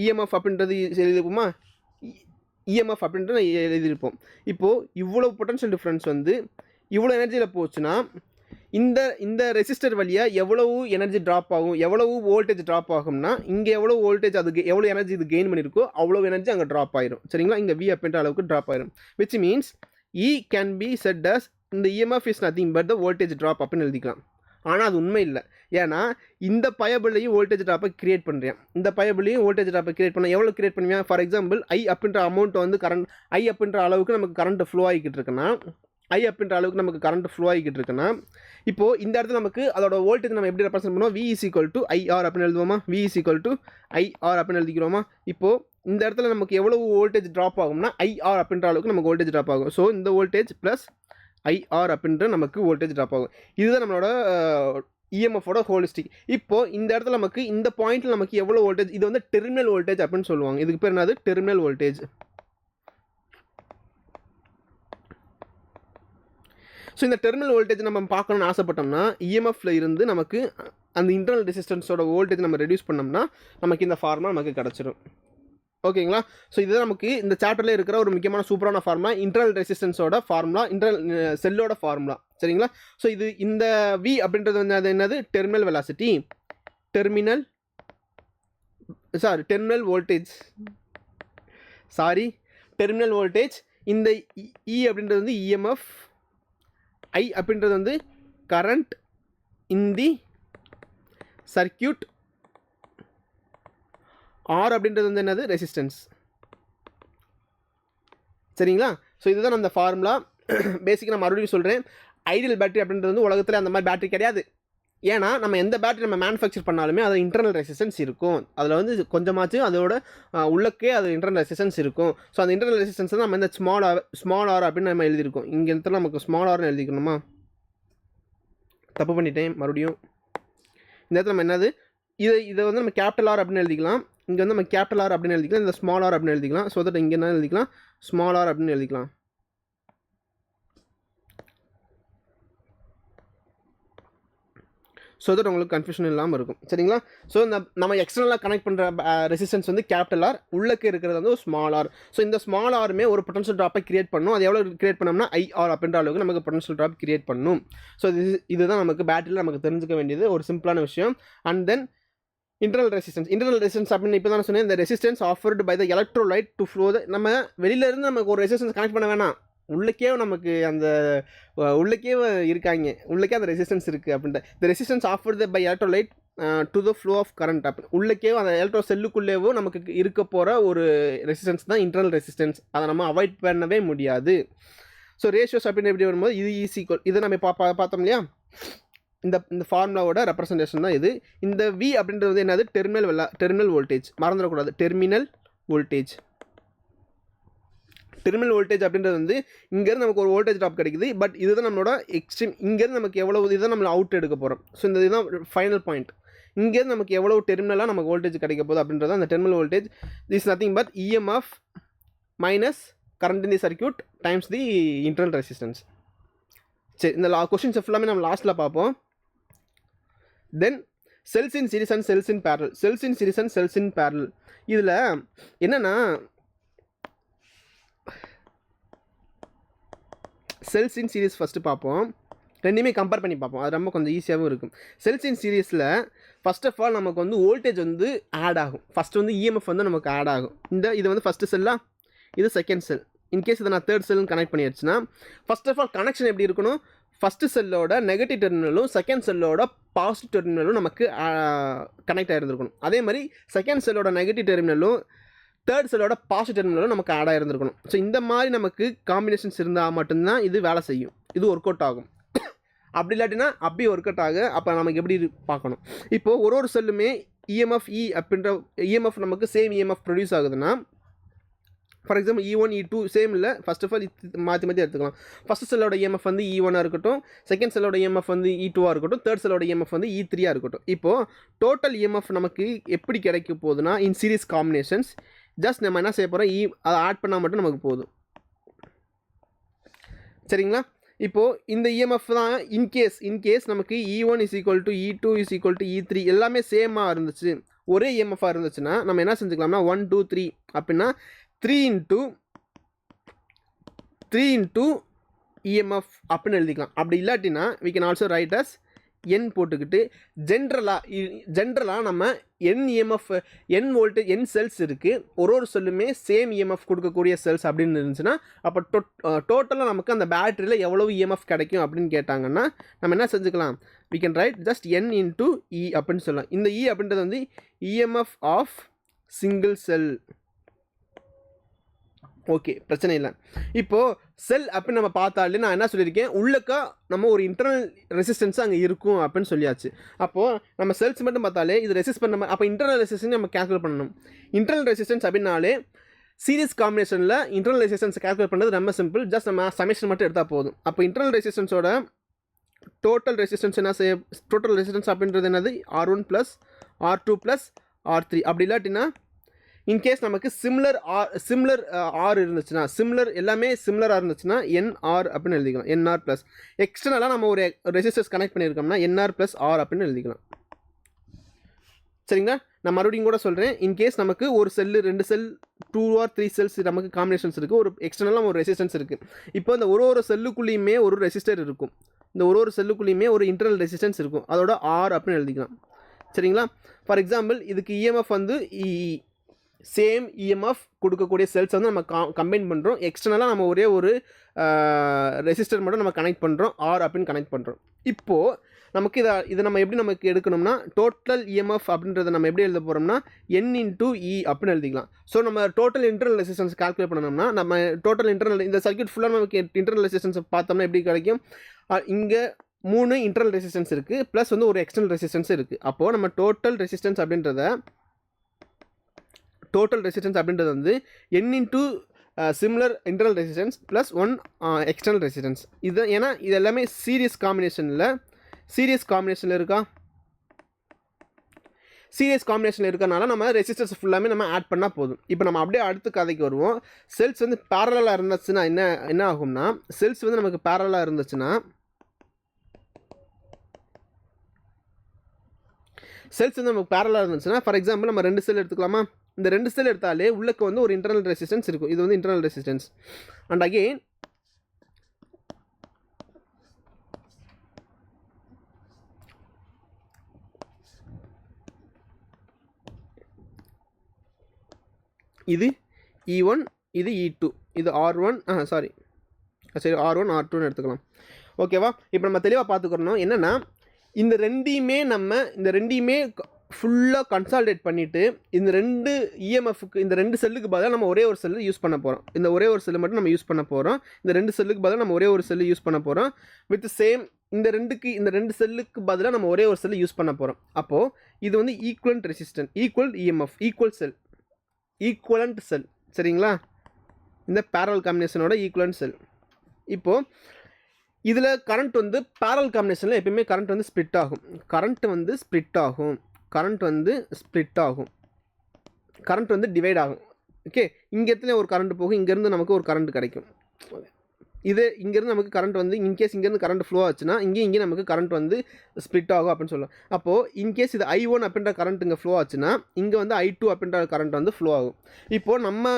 இஎம்எஃப் அப்படின்றது எழுதிருப்போமா, இஎம்எஃப் அப்படின்றது எழுதியிருப்போம். இப்போது இவ்வளோ பொட்டன்ஷியல் டிஃப்ரென்ஸ் வந்து இவ்வளோ எனர்ஜியில் போச்சுன்னா இந்த ரெசிஸ்டர் வழியாக எவ்வளவு எனர்ஜி ட்ராப் ஆகும், எவ்வளவு வோல்டேஜ் ட்ராப் ஆகும்னா, இங்கே எவ்வளோ வோல்டேஜ், அதுக்கு எவ்வளோ எனர்ஜி இது கெயின் பண்ணியிருக்கோ அவ்வளோ எனர்ஜி அங்கே ட்ராப் ஆயிரும். சரிங்களா, இங்கே வி அப்படின்ற அளவுக்கு ட்ராப் ஆயிரும். Which means can be set as இந்த EMF is nothing but the voltage drop அப்படின்னு எழுதிக்கலாம். ஆனால் அது உண்மை இல்லை. ஏன்னா இந்த பயபிளையும் வோல்டேஜ் ட்ராப்பை கிரியேட் பண்ணுறேன். எவ்வளோ கிரியேட் பண்ணுவேன், ஃபார் எக்ஸாம்பிள் அப்படின்ற அமௌண்ட் வந்து அப்படின்ற அளவுக்கு நமக்கு கரண்ட் ஃப்ளோ ஆகிக்கிட்டு இருக்குன்னா இப்போது இந்த இடத்துல நமக்கு அதோட வோல்டேஜ் நம்ம எப்படி ரெப்ரசென்ட் பண்ணுவோம், V = IR அப்படின்னு எழுதுவோமா, V = IR அப்படின்னு எழுதிக்கிறோமா. இப்போது இந்த இடத்துல நமக்கு எவ்வளவு வோல்டேஜ் ட்ராப் ஆகும்னா IR அப்படின்ற அளவுக்கு நமக்கு வோல்டேஜ் ட்ராப் ஆகும். ஸோ இந்த வோல்டேஜ் ப்ளஸ் IR அப்படின்ற நமக்கு வோல்டேஜ் ட்ராப் ஆகும். இதுதான் நம்மளோட இஎம்எஃபோட ஹோலிஸ்டிக். இப்போது இந்த இடத்துல நமக்கு இந்த பாயிண்ட்டில் நமக்கு எவ்வளோ வோல்டேஜ், இது வந்து டெர்மினல் வோல்டேஜ் அப்படின்னு சொல்லுவாங்க. இதுக்கு பேர் என்னது, டெர்மினல் வோல்டேஜ். ஸோ இந்த டெர்மினல் வோல்டேஜ் நம்ம பார்க்கணும்னு ஆசைப்பட்டோம்னா இஎம்எஃப்ல இருந்து நமக்கு அந்த இன்டர்னல் ரெசிஸ்டன்ஸோட வோல்டேஜ் நம்ம ரெடியூஸ் பண்ணோம்னா நமக்கு இந்த ஃபார்முலா நமக்கு கிடச்சிரும். ஓகேங்களா. ஸோ இதுதான் நமக்கு இந்த சாப்டரில் இருக்கிற ஒரு முக்கியமான சூப்பரான ஃபார்முலா, இன்டர்னல் ரெசிஸ்டன்ஸோட ஃபார்முலா, இன்டர்னல் செல்லோட ஃபார்முலா. சரிங்களா. ஸோ இந்த V அப்படின்றது வந்து என்னது, டெர்மினல் வெலாசிட்டி, டெர்மினல் வோல்டேஜ். இந்த E அப்படின்றது வந்து இஎம்எஃப், I அப்படின்றது வந்து current in the circuit, R அப்படின்றது வந்து என்னது, ரெசிஸ்டன்ஸ். சரிங்களா. ஸோ இதுதான் அந்த ஃபார்முலா. பேசிக்காக நான் மறுபடியும் சொல்கிறேன், ஐடியல் பேட்டரி அப்படின்றது வந்து உலகத்தில் அந்த மாதிரி பேட்டரி கிடையாது. ஏன்னா நம்ம எந்த பேட்டரி நம்ம மேனுஃபேக்சர் பண்ணாலுமே அது இன்டர்னல் ரெசிஸ்டன்ஸ் இருக்கும். அதில் வந்து கொஞ்சமாச்சு அதோட உள்ளக்கே அது இன்டர்னல் ரெசிஸ்டன்ஸ் இருக்கும். ஸோ அந்த இன்டர்னல் ரெசிஸ்டன்ஸ் தான் நம்ம இந்த ஸ்மால் ஆர் அப்படின்னு நம்ம எழுதியிருக்கோம். இங்கே இடத்துல நமக்கு ஸ்மால் ஆர்னு எழுதிக்கணுமா, தப்பு பண்ணிட்டேன் மறுபடியும். இந்த இடத்துல நம்ம என்னது, இதை வந்து நம்ம கேபிட்டல் ஆர் அப்படின்னு எழுதிக்கலாம். இங்கே வந்து நம்ம கேபிட்டல் ஆர் அப்படின்னு எழுதிக்கலாம், இந்த ஸ்மால் ஆர் அப்படின்னு எழுதிக்கலாம். ஸோ தட் இங்கே என்ன எழுதிக்கலாம், ஸ்மால் ஆர் அப்படின்னு எழுதிக்கலாம். ஸோ தட் உங்களுக்கு கன்ஃபியூஷன் இல்லாமல் இருக்கும். சரிங்களா. ஸோ நம்ம எக்ஸ்டர்னலாக கனெக்ட் பண்ணுற ரெசிஸ்டன்ஸ் வந்து கேபிட்டல் ஆர், உள்ளக்கு இருக்கிறது வந்து ஒரு ஸ்மால் ஆர். ஸோ இந்த ஸ்மால் ஆருமே ஒரு பொட்டன்ஷியல் ட்ராப்பை கிரியேட் பண்ணும். அது எவ்வளோ கிரியேட் பண்ணோம்னா IR அப்படின்ற அளவுக்கு நமக்கு பொட்டன்ஷியல் ட்ராப் கிரியேட் பண்ணும். ஸோ இதுதான் நமக்கு பேட்டரியில் நமக்கு தெரிஞ்சுக்க வேண்டியது ஒரு சிம்பிளான விஷயம். அண்ட் தென் இன்டர்னல் ரெசிஸ்டன்ஸ் அப்படின்னு இப்போ தான் சொன்னேன், இந்த resistance offered by the electrolyte to flow. நம்ம வெளியிலேருந்து நமக்கு ஒரு ரெசிஸ்டன்ஸ் கனெக்ட் பண்ண வேணாம், உள்ளக்கே நமக்கு அந்த உள்ளக்கே இருக்காங்க, உள்ளக்கே அந்த ரெசிஸ்டன்ஸ் இருக்குது அப்படின்ட்டு. இந்த resistance offered by electrolyte to the flow of current அப்படி உள்ளக்கே அந்த எலக்ட்ரோ செல்லுக்குள்ளேவோ நமக்கு இருக்க போகிற ஒரு ரெசிஸ்டன்ஸ் தான் இன்டர்னல் ரெசிஸ்டன்ஸ். அதை நம்ம அவாய்ட் பண்ணவே முடியாது. ஸோ ரேஷியோஸ் அப்படின்னு எப்படி வரும்போது இது ஈஸிக்கல், இதை நம்ம பார்த்தோம் இல்லையா, இந்த ஃபார்முலாவோட ரெப்ரசன்டேஷன் தான் இது. இந்த V அப்படின்றது வந்து என்னது, டெர்மினல் வோல்டேஜ், மறந்துடக்கூடாது, டெர்மினல் வோல்டேஜ் அப்படின்றது வந்து இங்கேருந்து நமக்கு ஒரு வோல்டேஜ் ட்ராப் கிடைக்குது. பட் இதுதான் நம்மளோட எக்ஸ்ட்ரீம், இங்கேருந்து நமக்கு எவ்வளோ இதுதான் நம்ம அவுட் எடுக்க போகிறோம். ஸோ இந்த இதுதான் ஃபைனல் பாயிண்ட். இங்கேருந்து நமக்கு எவ்வளோ டெர்மினலாக நமக்கு வோல்டேஜ் கிடைக்க போகுது அப்படின்றது அந்த terminal voltage is nothing but EMF minus current in the circuit times the internal resistance. சரி, இந்த கொஸ்டின்ஸ் ஃபுல்லாமே நம்ம லாஸ்ட்டில் பார்ப்போம். Then cells in series and cells in parallel. இதில் என்னென்னா செல்ஸ் இன் சீரிஸ் ஃபஸ்ட்டு பார்ப்போம். ரெண்டுமே கம்பேர் பண்ணி பார்ப்போம். அது ரொம்ப கொஞ்சம் ஈஸியாகவும் இருக்கும். செல்ஸ் இன் சீரிஸில் ஃபர்ஸ்ட் ஆஃப் ஆல் நமக்கு வந்து வோல்டேஜ் வந்து ஆட் ஆகும். ஃபஸ்ட்டு வந்து இஎம்எஃப் வந்து நமக்கு ஆட் ஆகும். இது வந்து ஃபஸ்ட்டு செல்லா, இது செகண்ட் செல். இன்கேஸ் இதை நான் தேர்ட் செல்னு கனெக்ட் பண்ணிடுச்சுன்னா ஃபர்ஸ்ட் ஆஃப் ஆல் கனெக்ஷன் எப்படி இருக்கணும், ஃபஸ்ட்டு செல்லோட நெகட்டிவ் டெர்மினலும் செகண்ட் செல்லோட பாசிட்டிவ் டெர்மினலும் நமக்கு கனெக்ட் ஆகிருந்துருக்கணும். அதே மாதிரி செகண்ட் செல்லோட நெகட்டிவ் டெர்மினலும் தேர்ட் செல்லோட பாசிட்டிவ் டெர்மினலும் நமக்கு ஆட் ஆகிருந்துருக்கணும். ஸோ இந்த மாதிரி நமக்கு காம்பினேஷன்ஸ் இருந்தால் மட்டும்தான் இது வேலை செய்யும், இது ஒர்க் அவுட் ஆகும். அப்படி இல்லாட்டினா அப்படி ஒர்க் அவுட் ஆக அப்போ நமக்கு எப்படி பார்க்கணும். இப்போது ஒரு செல்லுமே இஎம்எஃப் அப்படின்ற இஎம்எஃப் நமக்கு சேம் இஎம்எஃப் ப்ரொடியூஸ் ஆகுதுன்னா, for example E1 E2 same இல்லை. ஃபஸ்ட் ஆஃப் ஆல் மாற்றி எடுத்துக்கலாம். ஃபஸ்ட் செல்லோட இஎம்எஃப் வந்து E1 இருக்கட்டும், செகண்ட் செல்லோட இஎம்எஃப் வந்து E2 இருக்கட்டும், தேர்ட் செல்லோட இஎம்எஃப் வந்து E3 இருக்கட்டும். இப்போது டோட்டல் இஎம்எஃப் நமக்கு எப்படி கிடைக்க போகுதுன்னா இன் சீரிஸ் காம்பினேஷன்ஸ் ஜஸ்ட் நம்ம என்ன செய்ய போகிறோம், அதை ஆட் பண்ணால் மட்டும் நமக்கு போதும். சரிங்களா? இப்போது இந்த இஎம்எஃப் தான் இன்கேஸ் நமக்கு E1 = E2 = E3 எல்லாமே சேமாக இருந்துச்சு, ஒரே இஎம்எஃபாக இருந்துச்சுன்னா நம்ம என்ன செஞ்சுக்கலாம்னா 1 2 3 அப்படின்னா 3 into EMF அப்படின்னு எழுதிக்கலாம். அப்படி இல்லாட்டினா we can also write as n போட்டுக்கிட்டு ஜென்ரலாக நம்ம n EMF n voltage n cells இருக்குது, ஒரு செல்லுமே சேம் EMF கொடுக்கக்கூடிய செல்ஸ் அப்படின்னு இருந்துச்சுன்னா அப்போ டோட்டலாக நமக்கு அந்த பேட்டரியில் எவ்வளவு EMF கிடைக்கும் அப்படின்னு கேட்டாங்கன்னா நம்ம என்ன செஞ்சுக்கலாம், we can write just n into E அப்படின்னு சொல்லலாம். இந்த E அப்படின்றது வந்து EMF of single cell. Okay, பிரச்சனை இல்லை. இப்போது செல் அப்படின்னு நம்ம பார்த்தாலே நான் என்ன சொல்லியிருக்கேன், உள்ளக்கா நம்ம ஒரு இன்டர்னல் ரெசிஸ்டன்ஸ் அங்கே இருக்கும் அப்படின்னு சொல்லியாச்சு. அப்போது நம்ம செல்ஸ் மட்டும் பார்த்தாலே இது ரெசிஸ்ட் பண்ண, அப்போ இன்டர்னல் ரெசிஸ்டன்ஸ் நம்ம கேல்குலேட் பண்ணணும். இன்டர்னல் ரெசிஸ்டன்ஸ் அப்படின்னாலே சீரிஸ் காம்பினேஷனில் இன்டர்னல் ரெசிஸ்டன்ஸ் கேல்குலேட் பண்ணுறது ரொம்ப சிம்பிள். ஜஸ்ட் நம்ம சமேஷன் மட்டும் எடுத்தால் போதும். அப்போ இன்டர்னல் ரெசிஸ்டன்ஸோட டோட்டல் ரெசிஸ்டன்ஸ் என்ன செய்ய, டோட்டல் ரெசிஸ்டன்ஸ் அப்படின்றது என்னது, R1 + R2 + R3. அப்படி இல்லாட்டினா இன்கேஸ் நமக்கு சிம்லர் ஆர் இருந்துச்சுன்னா, எல்லாமே சிம்லராக இருந்துச்சுன்னா NR அப்படின்னு எழுதிக்கலாம். NR ப்ளஸ் எக்ஸ்டர்னலாக நம்ம ஒரு ரெசிஸ்டர்ஸ் கனெக்ட் பண்ணியிருக்கோம்னா NR + R அப்படின்னு எழுதிக்கலாம். சரிங்களா? நான் மறுபடியும் கூட சொல்கிறேன், இன்கேஸ் நமக்கு ஒரு செல்லு 2 செல் 2 or 3 செல்ஸ் நமக்கு காம்பினேஷன்ஸ் இருக்குது, ஒரு எக்ஸ்டர்னலாக ஒரு ரெசிஸ்டன்ஸ் இருக்குது. இப்போ இந்த ஒரு செல்லுக்குள்ளேயுமே ஒரு ரெசிஸ்டர் இருக்கும், இந்த ஒரு செல்லுக்குள்ளேயுமே ஒரு இன்டர்னல் ரெசிஸ்டன்ஸ் இருக்கும், அதோட R அப்படின்னு எழுதிக்கலாம். சரிங்களா? ஃபார் எக்ஸாம்பிள் இதுக்கு இஎம்எஃப் வந்து சேம் இஎம்எஃப் கொடுக்கக்கூடிய செல்ஸ் வந்து நம்ம கம்பைன் பண்ணுறோம். எக்ஸ்டர்னலாக நம்ம ஒரே ஒரு ரெசிஸ்டர் மட்டும் நம்ம கனெக்ட் பண்ணுறோம், ஆர் அப்படின்னு கனெக்ட் பண்ணுறோம். இப்போது நமக்கு இதை நம்ம எப்படி நமக்கு எடுக்கணும்னா டோட்டல் இஎம்எஃப் அப்படின்றத நம்ம எப்படி எழுத போகிறோம்னா n into E அப்படின்னு எழுதிக்கலாம். ஸோ நம்ம டோட்டல் இன்டர்னல் ரெசிஸ்டன்ஸ் கால்குலேட் பண்ணணும்னா நம்ம டோட்டல் இன்டர்னல் இந்த சர்க்யூட் ஃபுல்லாக நமக்கு இன்டர்னல் ரெசிஸ்டன்ஸ் பார்த்தோம்னா எப்படி கிடைக்கும், இங்கே 3 இன்டர்னல் ரெசிஸ்டன்ஸ் இருக்குது ப்ளஸ் வந்து ஒரு எக்ஸ்டர்னல் ரெசிஸ்டன்ஸ் இருக்குது. அப்போது நம்ம டோட்டல் ரெசிஸ்டன்ஸ் அப்படின்றது வந்து n into similar internal resistance plus 1 external resistance. இது ஏன்னா இது எல்லாமே சீரியஸ் காம்பினேஷனில் இருக்கா, சீரியஸ் காம்பினேஷனில் இருக்கனால நம்ம ரெசிஸ்டன்ஸ் ஃபுல்லாமே நம்ம ஆட் பண்ணால் போதும். இப்போ நம்ம அப்படியே அடுத்த கதைக்கு வருவோம். செல்ஸ் வந்து பேரலாக இருந்துச்சுன்னா என்ன ஆகும்னா, செல்ஸ் வந்து நமக்கு பேரலாக இருந்துச்சுன்னா ஃபார் எக்ஸாம்பிள் நம்ம 2 செல் எடுத்துக்கலாமா, இந்த 2 செல் எடுத்தாலே உள்ளக்கு வந்து ஒரு இன்டர்னல் ரெசிஸ்டன்ஸ் இருக்கும், இது வந்து இன்டர்னல் ரெசிஸ்டன்ஸ். அண்ட் அகெயின் இது E1, இது E2, இது R1 R1 R2ன்னு எடுத்துக்கலாம். ஓகேவா? இப்போ நம்ம தெளிவாக பார்த்துக்கணும் என்னென்னா, இந்த ரெண்டையுமே ஃபுல்லாக கன்சால்டேட் பண்ணிவிட்டு இந்த 2 இஎம்எஃப்க்கு இந்த 2 செல்லுக்கு பதிலாக நம்ம ஒரே ஒரு செல்லு யூஸ் பண்ண போகிறோம். இந்த ஒரே ஒரு செல்லு மட்டும் நம்ம யூஸ் பண்ண போகிறோம். இந்த 2 செல்லுக்கு பதிலாக நம்ம ஒரே ஒரு செல்லு யூஸ் பண்ண போகிறோம். வித் சேம் இந்த 2 செல்லுக்கு பதிலாக நம்ம ஒரே ஒரு செல்லு யூஸ் பண்ண போகிறோம். அப்போது இது வந்து equivalent resistance, equal EMF, equivalent cell. சரிங்களா? இந்த பேரல் காம்பினேஷனோட ஈக்குவலண்ட் செல். இப்போது இதில் கரண்ட் வந்து பேரல் காம்பினேஷனில் எப்பயுமே கரண்ட் வந்து ஸ்ப்ளிட் ஆகும், கரண்ட் வந்து டிவைட் ஆகும். ஓகே, இங்கே இடத்துல ஒரு கரண்ட் போகும், இங்கேருந்து நமக்கு ஒரு கரண்ட் கிடைக்கும். இது இங்கேருந்து நமக்கு கரண்ட் வந்து இன்கேஸ் இங்கேருந்து கரண்ட் ஃப்ளோ ஆச்சுன்னா இங்கே நமக்கு கரண்ட் வந்து ஸ்ப்ளிட் ஆகும் அப்படின்னு சொல்லலாம். அப்போது இன்கேஸ் இது I1 அப்படின்ற கரண்ட் இங்கே ஃப்ளோ ஆச்சுன்னா இங்கே வந்து I2 அப்படின்ற கரண்ட் வந்து ஃப்ளோ ஆகும். இப்போது நம்ம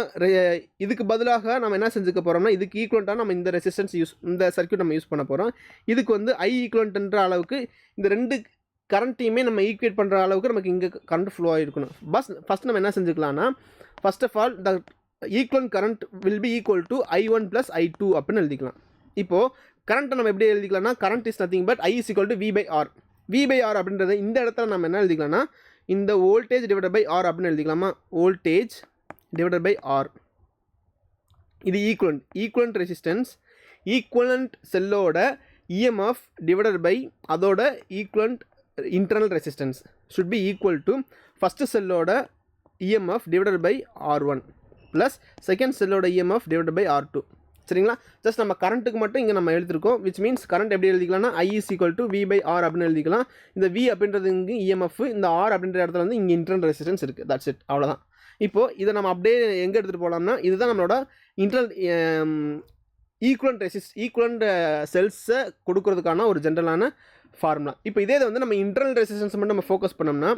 இதுக்கு பதிலாக நம்ம என்ன செஞ்சுக்க போகிறோம்னா இதுக்கு ஈக்குவலண்ட்டாக நம்ம இந்த ரெசிஸ்டன்ஸ் இந்த சர்க்யூட் நம்ம யூஸ் பண்ண போகிறோம். இதுக்கு வந்து I ஈக்குவலண்ட்ன்ற அளவுக்கு இந்த ரெண்டு கரண்ட்டையுமே நம்ம ஈக்குவேட் பண்ணுற அளவுக்கு நமக்கு இங்கே கரண்ட் ஃப்ளோ ஆகிருக்கணும். ஃபஸ்ட் நம்ம என்ன செஞ்சுக்கலாம்னா first of all the equivalent current will be equal to I1 + I2 அப்படின்னு எழுதிக்கலாம். இப்போது கரண்ட்டை நம்ம எப்படி எழுதிக்கலாம்னா current is nothing but I = V/R. V/R அப்படின்றது இந்த இடத்துல நம்ம என்ன எழுதிக்கலாம்னா இந்த வோல்டேஜ் டிவைடட் பை R அப்படின்னு எழுதிக்கலாமா, வோல்டேஜ் டிவைடட் பை R. இது ஈக்குவலண்ட் ரெசிஸ்டன்ஸ், ஈக்குவலண்ட் செல்லோட EMF டிவைடட் பை அதோட equivalent internal resistance should be equal to first செல்லோட EMF divided by R1 plus second செல்லோட EMF டிவைடட் பை R2. சரிங்களா? Just நம்ம கரண்ட்டுக்கு மட்டும் இங்கே நம்ம எழுதிருக்கோம். விச் மீன்ஸ் கரண்ட் எப்படி எழுதிக்கலாம்னா I = V/R அப்படின்னு எழுதிக்கலாம். இந்த V அப்படின்றது இங்கே EMF, இந்த R அப்படின்ற இடத்துல வந்து இங்கே இன்டர்னல் ரெசிஸ்டன்ஸ் இருக்குது. தட்ஸ் இட், அவ்வளோதான். இப்போது இதை நம்ம அப்படியே எங்கே எடுத்துகிட்டு போகலாம்னா இதுதான் நம்மளோட இன்டர்னல் ஈக்குவலண்ட் செல்ஸை கொடுக்கறதுக்கான ஒரு ஜென்ரலான ஃபார்முலா. இப்போ இதே வந்து நம்ம இன்டர்னல் ரெசிஸ்டன்ஸ் மட்டும் நம்ம ஃபோக்கஸ் பண்ணோம்னா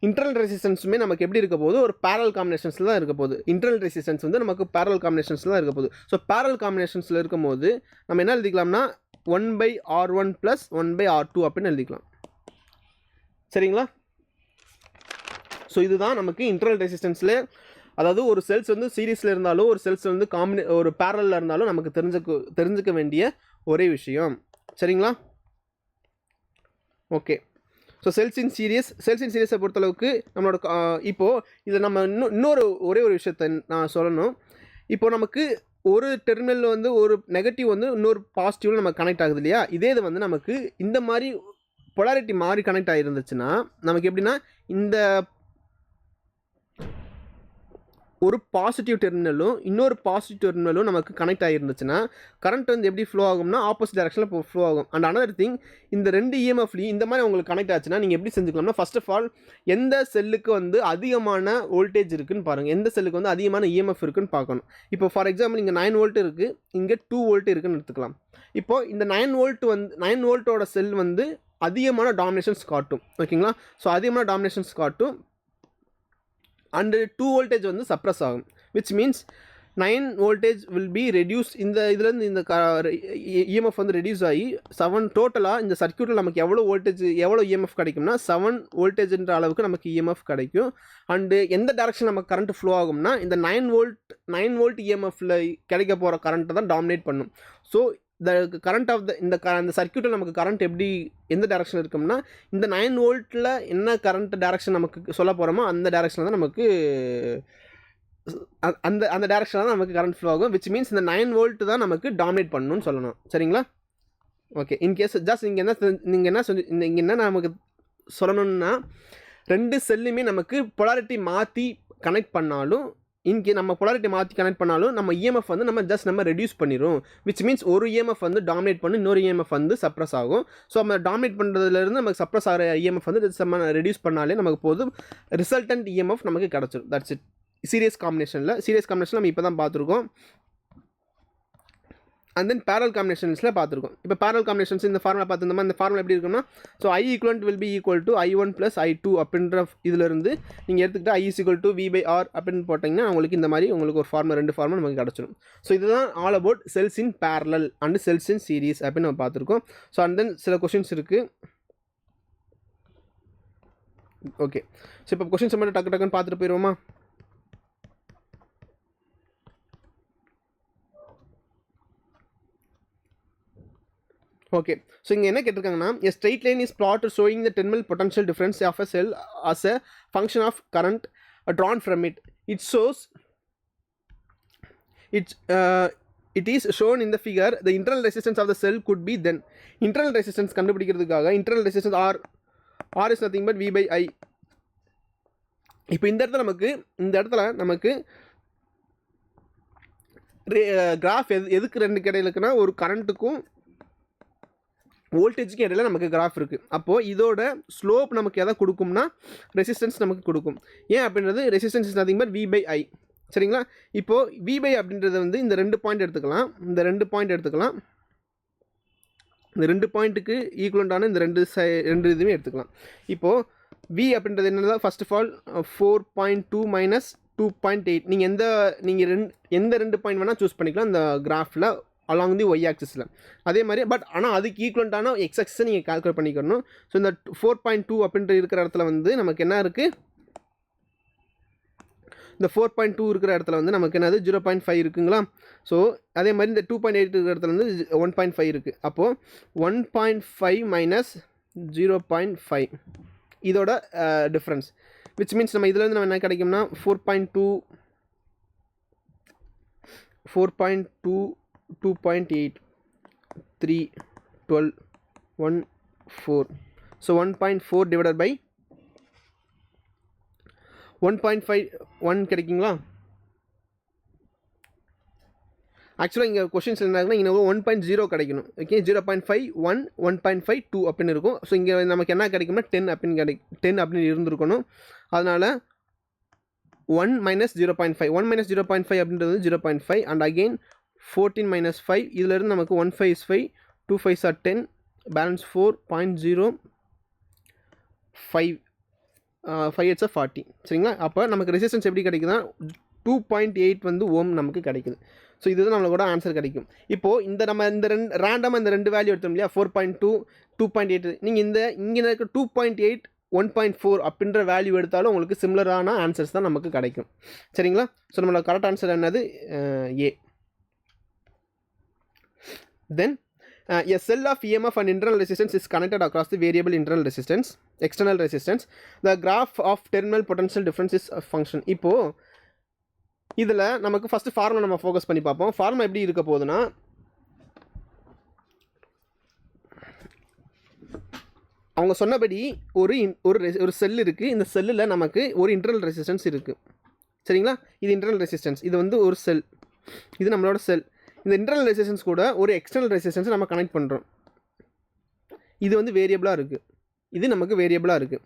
இன்டர்னல் ரெசிஸ்டன்ஸுமே நமக்கு எப்படி இருக்க போகுது, ஒரு பேரல் காம்பினேஷன்ஸில் தான் இருக்க போகுது. இன்டர்னல் ரெசிஸ்டன்ஸ் வந்து நமக்கு பேரல் காம்பினேஷன்ஸில் தான் இருக்க போகுது. ஸோ பேரல் காம்பினேஷன்ஸில் இருக்கும் போது நம்ம என்ன எழுதிக்கலாம்னா 1/R1 + 1/R2 அப்படின்னு எழுதிக்கலாம். சரிங்களா? ஸோ இதுதான் நமக்கு இன்டர்னல் ரெசிஸ்டன்ஸில், அதாவது ஒரு செல்ஸ் வந்து சீரீஸில் இருந்தாலும் ஒரு செல்ஸ் வந்து ஒரு பேரலில் இருந்தாலும் நமக்கு தெரிஞ்சுக்க வேண்டிய ஒரே விஷயம். சரிங்களா? ஓகே. ஸோ செல்ஸ் இன் சீரியஸை பொறுத்தளவுக்கு நம்மளோட இப்போது இதில் நம்ம ஒரே ஒரு விஷயத்தை நான் சொல்லணும். இப்போது நமக்கு ஒரு டெர்மினல் வந்து ஒரு நெகட்டிவ் வந்து இன்னொரு பாசிட்டிவில் நம்ம கனெக்ட் ஆகுது இல்லையா, இதே இது வந்து நமக்கு இந்த மாதிரி பொலாரிட்டி மாறி கனெக்ட் ஆகிருந்துச்சுன்னா நமக்கு எப்படின்னா இந்த ஒரு பாசிட்டிவ் டெர்மினலும் இன்னொரு பாசிட்டிவ் டெர்மினலும் நமக்கு கனெக்ட் ஆகிருந்துச்சுன்னா கரண்ட் வந்து எப்படி ஃப்ளோ ஆகும்னா ஆப்போசிட் டைரக்ஷனில் ஃப்ளோ ஆகும். அண்ட் அனதர் திங், இந்த ரெண்டு EMFலையும் இந்த மாதிரி உங்களுக்கு கனெக்ட் ஆச்சுன்னா நீங்கள் எப்படி செஞ்சுக்கலாம்னா ஃபர்ஸ்ட் ஆஃப் ஆல் எந்த செல்லுக்கு வந்து அதிகமான வோல்டேஜ் இருக்குன்னு பாருங்கள், எந்த செல்லுக்கு வந்து அதிகமான EMF இருக்குன்னு பார்க்கணும். இப்போ ஃபார் எக்ஸாம்பிள் இங்கே 9 வோல்ட் இருக்குது, இங்கே 2 வோல்ட் இருக்குன்னு எடுத்துக்கலாம். இப்போது இந்த 9 வோல்ட்டோட செல் வந்து அதிகமான டாமினேஷன்ஸ் காட்டும். ஓகேங்களா? ஸோ அதிகமான டாமினேஷன்ஸ் காட்டும் அண்டு 2 வோல்டேஜ் வந்து சப்ரஸ் ஆகும். Which means 9 voltage will B reduce. இந்த இதுலேருந்து இந்த EMF வந்து ரெடியூஸ் ஆகி 7 டோட்டலாக இந்த சர்க்யூட்டில் நமக்கு எவ்வளோ EMF கிடைக்கும்னா 7 வோல்டேஜ்ன்ற அளவுக்கு நமக்கு EMF கிடைக்கும். அண்டு எந்த டேரக்ஷன் நமக்கு கரண்ட் ஃப்ளோ ஆகும்னா இந்த 9 வோல்ட் EMFல கிடைக்க போகிற கரண்ட்டை தான் டாமினேட் பண்ணும். ஸோ கரண்ட் ஆஃப் இந்த சர்க்யூட்டில் நமக்கு கரண்ட் எப்படி எந்த டேரக்ஷன் இருக்கும்னா இந்த 9 வோல்ட்டில் என்ன கரண்ட் டேரக்ஷன் நமக்கு சொல்ல போகிறோமோ அந்த டேரக்ஷனில் தான் நமக்கு அந்த டேரக்ஷனில் தான் நமக்கு கரண்ட் ஃப்ளோ ஆகும். விச் மீன்ஸ் இந்த 9 வோல்ட் தான் நமக்கு டாமினேட் பண்ணணும்னு சொல்லணும். சரிங்களா? ஓகே. இன்கேஸ் ஜஸ்ட் நீங்கள் என்ன நமக்கு சொல்லணும்னா ரெண்டு செல்லுமே நமக்கு பொலாரிட்டி மாற்றி கனெக்ட் பண்ணாலும் நம்ம பொலாரிட்டி மாற்றி கனெக்ட் பண்ணாலும் நம்ம EMF வந்து நம்ம ரெடியூஸ் பண்ணிடும். விச் மீன்ஸ் ஒரு EMF வந்து டாமினேட் பண்ணி இன்னொரு EMF வந்து சப்ரஸ் ஆகும். ஸோ நம்ம டாமினேட் பண்ணுறதுலேருந்து நமக்கு சப்ரஸ் ஆகிற EMF வந்து ரெடியூஸ் பண்ணாலே நமக்கு போதும் ரிசல்டன்ட் EMF நமக்கு கிடச்சிடும். That's it. சீரியஸ் காம்பினேஷன் நம்ம இப்போ தான் பார்த்துருக்கோம். அண்ட் தென் பேரல் காம்பினேஷன்ஸில் பார்த்துருக்கோம். இப்போ பேரல் காம்பினேஷன்ஸ் இந்த ஃபார்முலா பார்த்துருந்தோமா, இந்த ஃபார்முலா எப்படி இருக்குன்னா so I equivalent will be equal to I1 + I2 அப்படின்ற இதிலிருந்து நீங்கள் எடுத்துக்கிட்டு I = V/R அப்படின்னு போட்டிங்கன்னா உங்களுக்கு இந்த மாதிரி உங்களுக்கு ஒரு ஃபார்முலா 2 ஃபார்முலா நமக்கு கிடச்சிடும். ஸோ இதுதான் all about cells in parallel and cells in series அப்படின்னு நம்ம பார்த்துருக்கோம். ஸோ அண்ட் தென் சில கொஷின்ஸ் இருக்குது. ஓகே. ஸோ இப்போ கொஷின்ஸ் மட்டும் டக்குன்னு பார்த்துட்டு போயிடுவோமா? ஓகே. ஸோ இங்கே என்ன கேட்டிருக்காங்கன்னா a straight line is plotted showing the terminal potential difference of a cell as a function of current drawn from it. It is shown in the figure. The internal resistance of the cell could be then. Internal resistance கண்டுபிடிக்கிறதுக்காக internal resistance R is nothing but V/I. இப்போ இந்த இடத்துல நமக்கு graph எதுக்கு ரெண்டு கிடையிலுக்குன்னா ஒரு கரண்ட்டுக்கும் வோல்டேஜுக்கு இடையில நமக்கு graph இருக்குது. அப்போது இதோட ஸ்லோப் நமக்கு எதை கொடுக்கும்னா ரெசிஸ்டன்ஸ் நமக்கு கொடுக்கும். ஏன் அப்படின்றது resistance is nothing but V/I. சரிங்களா? இப்போது V/I அப்படின்றது வந்து இந்த 2 பாயிண்ட் எடுத்துக்கலாம். இந்த 2 பாயிண்ட் எடுத்துக்கலாம். இந்த 2 பாயிண்ட்டுக்கு ஈக்குவலண்டான இந்த 2 இதுவுமே எடுத்துக்கலாம். இப்போது V அப்படின்றது என்னன்னா ஃபர்ஸ்ட் ஆஃப் ஆல் 4.2 மைனஸ் 2.8. நீங்கள் எந்த 2 பாயிண்ட் வேணால் சூஸ் பண்ணிக்கலாம் இந்த கிராஃபில் அலாங் தி ஒய் ஆக்சிஸில். அதே மாதிரி ஆனால் அதுக்கு ஈக்குவலண்டான எக்ஸ் ஆக்சிஸை நீங்கள் கால்குலேட் பண்ணிக்கணும். ஸோ இந்த 4.2 அப்படின்ற இருக்கிற இடத்துல வந்து நமக்கு என்ன இருக்குது, இந்த 4.2 இருக்கிற இடத்துல வந்து நமக்கு என்னது 0.5 இருக்குங்களா? ஸோ அதே மாதிரி இந்த 2.8 இருக்கிற இடத்துல வந்து 1.5 இருக்குது. அப்போது 1.5 மைனஸ் 0.5 இதோட டிஃப்ரென்ஸ், விச் மீன்ஸ் நம்ம இதில் நம்ம என்ன கிடைக்கும்னா 4.2 2.8 3 12 1 4. ஸோ 1.4 டிவைடட் பை 1.5 1 கிடைக்குங்களா? ஆக்சுவலாக இங்கே கொஷின்ஸ் என்ன ஆகுனா இங்கே 1.0 கிடைக்கணும். ஓகே, 0.5 1 1.5 2 அப்படின்னு இருக்கும். ஸோ இங்கே நமக்கு என்ன கிடைக்கும்னா 10 அப்படின்னு இருந்திருக்கணும். அதனால் 1 மைனஸ் 0.5 அப்படின்றது 0.5 அண்ட் அகெயின் 14 மைனஸ் 5. இதிலிருந்து நமக்கு 1 5 is 5, 2 5s are 10, balance 4.05 5 8s are 40. சரிங்களா? அப்போ நமக்கு ரெசிஸ்டன்ஸ் எப்படி கிடைக்குதுன்னா 2.8 வந்து ஓம் நமக்கு கிடைக்குது. ஸோ இதுதான் நம்மளோட ஆன்சர் கிடைக்கும். இப்போது இந்த ரேண்டமாக இந்த 2 வேல்யூ எடுத்தோம் இல்லையா, 4.2 2.8. நீங்கள் இங்கே இருக்க 2.8 1.4 அப்படின்ற வேல்யூ எடுத்தாலும் உங்களுக்கு சிமிலரான ஆன்சர்ஸ் தான் நமக்கு கிடைக்கும். சரிங்களா? ஸோ நம்மளோட கரெக்ட் ஆன்சர் என்னது ஏ. தென் a cell of EMF and internal resistance is connected across the variable external resistance. The graph of terminal potential difference is a function. இப்போது இதில் நமக்கு ஃபஸ்ட்டு ஃபார்முலா நம்ம ஃபோக்கஸ் பண்ணி பார்ப்போம். ஃபார்முலா எப்படி இருக்க போகுதுன்னா, அவங்க சொன்னபடி ஒரு செல் இருக்குது. இந்த செல்லில் நமக்கு ஒரு இன்டர்னல் ரெசிஸ்டன்ஸ் இருக்குது. சரிங்களா? இது இன்டர்னல் ரெசிஸ்டன்ஸ். இது வந்து ஒரு செல், இது நம்மளோட செல். இந்த இன்டர்னல் ரெசிஸ்டன்ஸ் கூட ஒரு எக்ஸ்டர்னல் ரெசிஸ்டன்ஸை நம்ம கனெக்ட் பண்ணுறோம். இது வந்து வேரியபிளாக இருக்குது, இது நமக்கு வேரியபிளாக இருக்குது.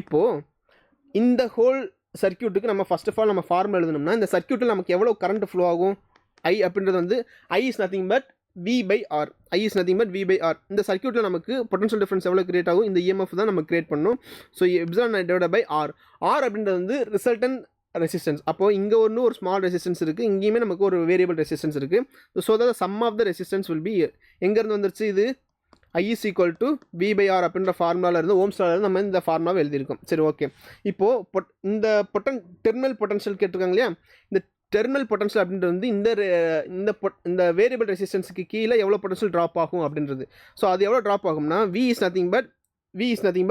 இப்போது இந்த ஹோல் சர்க்யூட்டுக்கு நம்ம ஃபர்ஸ்ட் ஆஃப் ஆல் நம்ம ஃபார்முலா எழுதணும்னா, இந்த சர்க்யூட்டில் நமக்கு எவ்வளோ கரண்ட் ஃப்ளோ ஆகும், ஐ அப்படின்றது வந்து I is nothing but V/R. I is nothing but V/R. இந்த சர்க்யூட்டில் நமக்கு பொட்டன்ஷியல் டிஃபரன்ஸ் எவ்வளோ கிரியேட் ஆகும், இந்த EMF தான் நம்ம கிரியேட் பண்ணணும். So epsilon divided by R. R அப்படின்றது வந்து ரிசல்டன்ட் ரெசிஸ்டன்ஸ். அப்போது இங்கே ஒரு ஸ்மால் ரெசிஸ்டன்ஸ் இருக்குது, இங்கேயுமே நமக்கு ஒரு வேரியபிள் ரெசிஸ்டன்ஸ் இருக்குது. So the sum of the resistance will be, எங்கேருந்து வந்துருச்சு இது, I is equal to V/R அப்படின்ற ஃபார்முலாவில் இருந்து ஓம்ஸ்லாவில் நம்ம இந்த ஃபார்முலாவை எழுதியிருக்கோம். சரி, ஓகே. இப்போது இந்த டெர்மினல் பொட்டன்ஷியல் கேட்டிருக்காங்க இல்லையா, இந்த டெர்மினல் பொட்டன்ஷியல் அப்படின்றது வந்து இந்த வேரியபிள் ரெசிஸ்டன்ஸுக்கு கீழே எவ்வளோ பொட்டன்ஷியல் ட்ராப் ஆகும் அப்படின்றது. ஸோ அது எவ்வளோ ட்ராப் ஆகும்னா V is nothing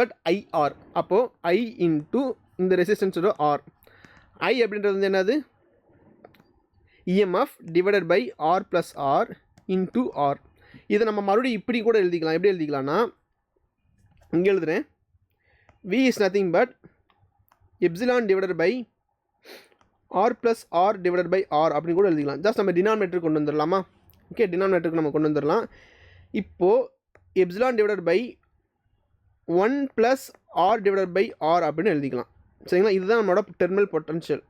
but IR. அப்போது I இன்ட்டு இந்த ரெசிஸ்டன்ஸோட R. I அப்படின்றது வந்து என்னது, EMF divided by R plus R into R. இதை நம்ம மறுபடியும் இப்படி கூட எழுதிக்கலாம். எப்படி எழுதிக்கலாம்னா, இங்கே எழுதுகிறேன், V is nothing but epsilon divided by R plus R divided by R அப்படின்னு கூட எழுதிக்கலாம். ஜஸ்ட் நம்ம டினாமினேட்டருக்கு கொண்டு வந்துடலாமா? ஓகே, டினாமினேட்டருக்கு நம்ம கொண்டு வந்துடலாம். இப்போது epsilon divided by 1 plus R divided by R அப்படின்னு எழுதிக்கலாம். சரிங்களா? இதுதான் நம்மளோட டெர்மினல் பொட்டன்ஷியல்.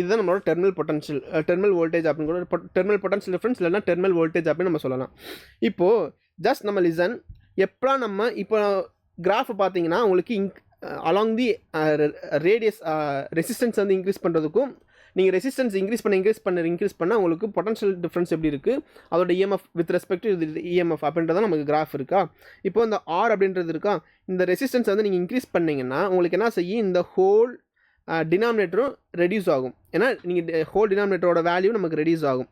இதுதான் நம்மளோட டெர்மினல் வோல்டேஜ் அப்படின்னு கூட, டெர்மினல் பொட்டன்ஷியல் டிஃபரன்ஸ் இல்லைனா டெர்மினல் வோல்டேஜ் அப்படின்னு நம்ம சொல்லலாம். இப்போது ஜஸ்ட் நம்ம லிசன், எப்போ நம்ம இப்போ கிராஃப் பார்த்தீங்கன்னா உங்களுக்கு அலாங் தி ரேடியஸ் ரெசிஸ்டன்ஸ் வந்து இன்க்ரீஸ் பண்ணுறதுக்கும், நீங்கள் ரெசிஸ்டன்ஸ் இன்க்ரீஸ் பண்ண உங்களுக்கு பொட்டன்ஷியல் டிஃப்ரென்ஸ் எப்படி இருக்குது, அதோட EMF with respect to EMF அப்படின்றத நமக்கு கிராஃப் இருக்கா. இப்போ இந்த R அப்படின்றது இருக்கா, இந்த ரெசிஸ்டன்ஸ் வந்து நீங்கள் இன்க்ரீஸ் பண்ணிங்கன்னா உங்களுக்கு என்ன செய்யும், இந்த ஹோல் டினாமினேட்டரும் ரெடியூஸ் ஆகும். ஏன்னா நீங்கள் ஹோல் டினாமினேட்டரோட வேல்யூ நமக்கு ரெடியூஸ் ஆகும்.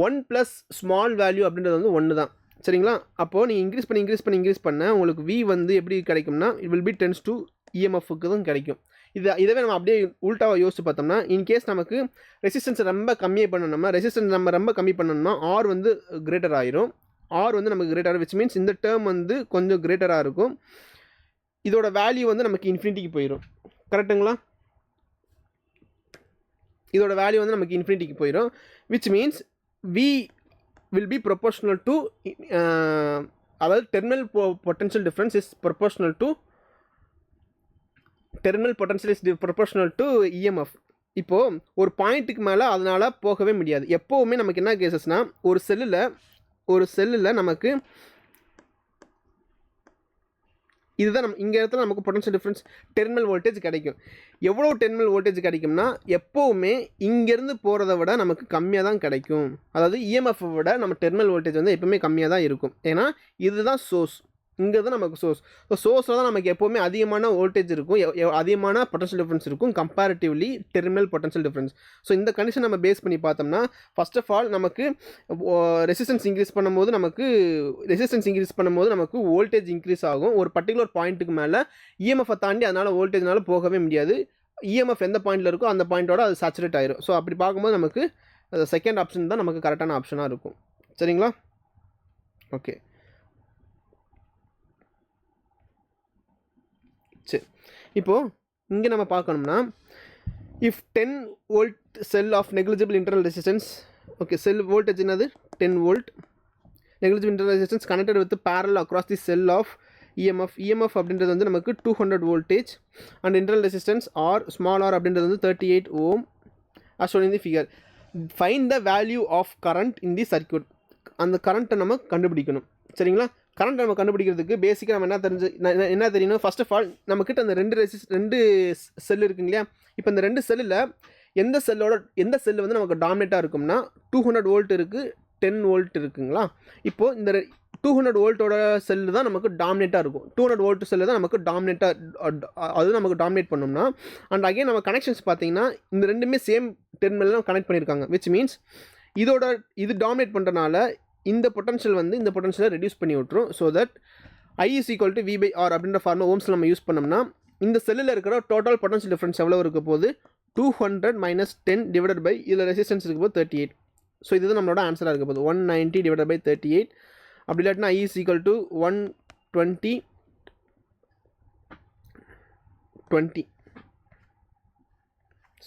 1 ப்ளஸ் ஸ்மால் வேல்யூ அப்படின்றது வந்து 1 தான். சரிங்களா? அப்போது நீங்கள் இன்க்ரீஸ் பண்ண உங்களுக்கு V வந்து எப்படி கிடைக்கும்னா, it will be tends to EMFக்கு தான் கிடைக்கும். இதவே நம்ம அப்படியே உல்ட்டாவாக யோசிச்சு பார்த்தோம்னா, இன்கேஸ் நமக்கு ரெசிஸ்டன்ஸை ரொம்ப கம்மி பண்ணணும்னா R வந்து கிரேட்டர் ஆயிரும். R வந்து நமக்கு கிரேட்டர், விச் மீன்ஸ் இந்த டேர்ம் வந்து கொஞ்சம் கிரேட்டராக இருக்கும். இதோட வேல்யூ வந்து நமக்கு இன்ஃபினிட்டிக்கு போயிடும். கரெக்டுங்களா? இதோட வேல்யூ வந்து நமக்கு இன்ஃபினிட்டிக்கு போயிடும், which means V will be proportional to அதாவது terminal potential difference is proportional to EMF. இப்போது ஒரு பாயிண்ட்டுக்கு மேலே அதனால் போகவே முடியாது. எப்போவுமே நமக்கு என்ன கேசஸ்னால் ஒரு செல்லில் நமக்கு இதுதான் இந்த இடத்துல நமக்கு பொட்டன்ஷியல் டிஃப்ரென்ஸ் டெர்மினல் வோல்டேஜ் கிடைக்கும். எவ்வளோ டெர்மினல் வோல்டேஜ் கிடைக்கும்னா எப்போவுமே இங்கேருந்து போகிறத விட நமக்கு கம்மியாக தான் கிடைக்கும். அதாவது இஎம்எஃப் விட நம்ம டெர்மினல் வோல்டேஜ் வந்து எப்பவுமே கம்மியாக தான் இருக்கும். ஏன்னா இதுதான் சோர்ஸ், இங்கே தான் நமக்கு சோர்ஸ். ஸோ சோர்ஸில் தான் நமக்கு எப்போவுமே அதிகமான வோல்டேஜ் இருக்கும், அதிகமான பொட்டன்ஷியல் டிஃப்ரென்ஸ் இருக்கும் comparatively terminal potential difference. So இந்த கண்டிஷன் நம்ம பேஸ் பண்ணி பார்த்தோம்னா ஃபர்ஸ்ட் ஆஃப் ஆல் நமக்கு ரெசிஸ்டன்ஸ் இன்க்ரீஸ் பண்ணும்போது நமக்கு வோல்டேஜ் இன்க்ரீஸ் ஆகும். ஒரு பர்டிகுலர் பாயிண்ட்டுக்கு மேலே இஎம்எஃப்பை தாண்டி அதனால் வோல்டேஜ்னால போகவே முடியாது. இஎம்எஃப் எந்த பாயிண்டில் இருக்கோ அந்த பாயிண்ட்டோட அது சேச்சுரேட் ஆயிரும். ஸோ அப்படி பார்க்கும்போது நமக்கு செகண்ட் ஆப்ஷன் தான் நமக்கு கரெக்டான ஆப்ஷனாக இருக்கும். சரிங்களா? ஓகே, சரி. இப்போது இங்கே நம்ம பார்க்கணும்னா if 10 volt cell of negligible internal resistance, okay, cell voltage என்னது 10 volt, negligible internal resistance connected with parallel across the cell of EMF அப்படின்றது வந்து நமக்கு 200 voltage and internal resistance small R அப்படின்றது வந்து 38 ohm as shown in the figure. Find the value of current in the circuit. அந்த கரண்ட்டை நம்ம கண்டுபிடிக்கணும். சரிங்களா? கரண்ட் நம்ம கண்டுபிடிக்கிறதுக்கு பேசிக்காக நம்ம என்ன தெரியணும், ஃபர்ஸ்ட் ஆஃப் ஆல் நம்மக்கிட்ட அந்த ரெண்டு செல் இருக்குங்க இல்லையா? இப்போ இந்த ரெண்டு செல்லில் எந்த செல்லு வந்து நமக்கு டாமினேட்டாக இருக்கும்னா 200 volt இருக்குது, 10 volt இருக்குங்களா? இப்போது இந்த 200 voltோட செல்லு தான் நமக்கு டாமினேட்டாக இருக்கும். 200 volt செல்லு தான் நமக்கு அது நமக்கு டாமினேட் பண்ணோம்னா, அண்ட் அகைன் நம்ம கனெக்ஷன்ஸ் பார்த்தீங்கன்னா இந்த ரெண்டுமே சேம் டெர்மினல் கனெக்ட் பண்ணியிருக்காங்க. விச் மீன்ஸ் இது டாமினேட் பண்ணுறனால இந்த பொட்டன்ஷியல் வந்து இந்த பொட்டன்ஷியலை ரெடியூஸ் பண்ணி விட்டுரும். So that I is equal to V by R அப்படின்ற ஃபார்முலா ஓம்ஸில் நம்ம யூஸ் பண்ணோம்னா இந்த செல்லில் இருக்கிற டோட்டல் பொட்டன்ஷியல் டிஃப்ரென்ஸ் எவ்வளோ இருக்க போகுது, 200 minus 10 divided by இதில் ரெசிஸ்டன்ஸ் இருக்க போது 38. ஸோ இதுதான் நம்மளோட ஆன்சராக இருக்க போகுது 190 divided by 38. அப்படி இல்லாட்டினா I is equal to 120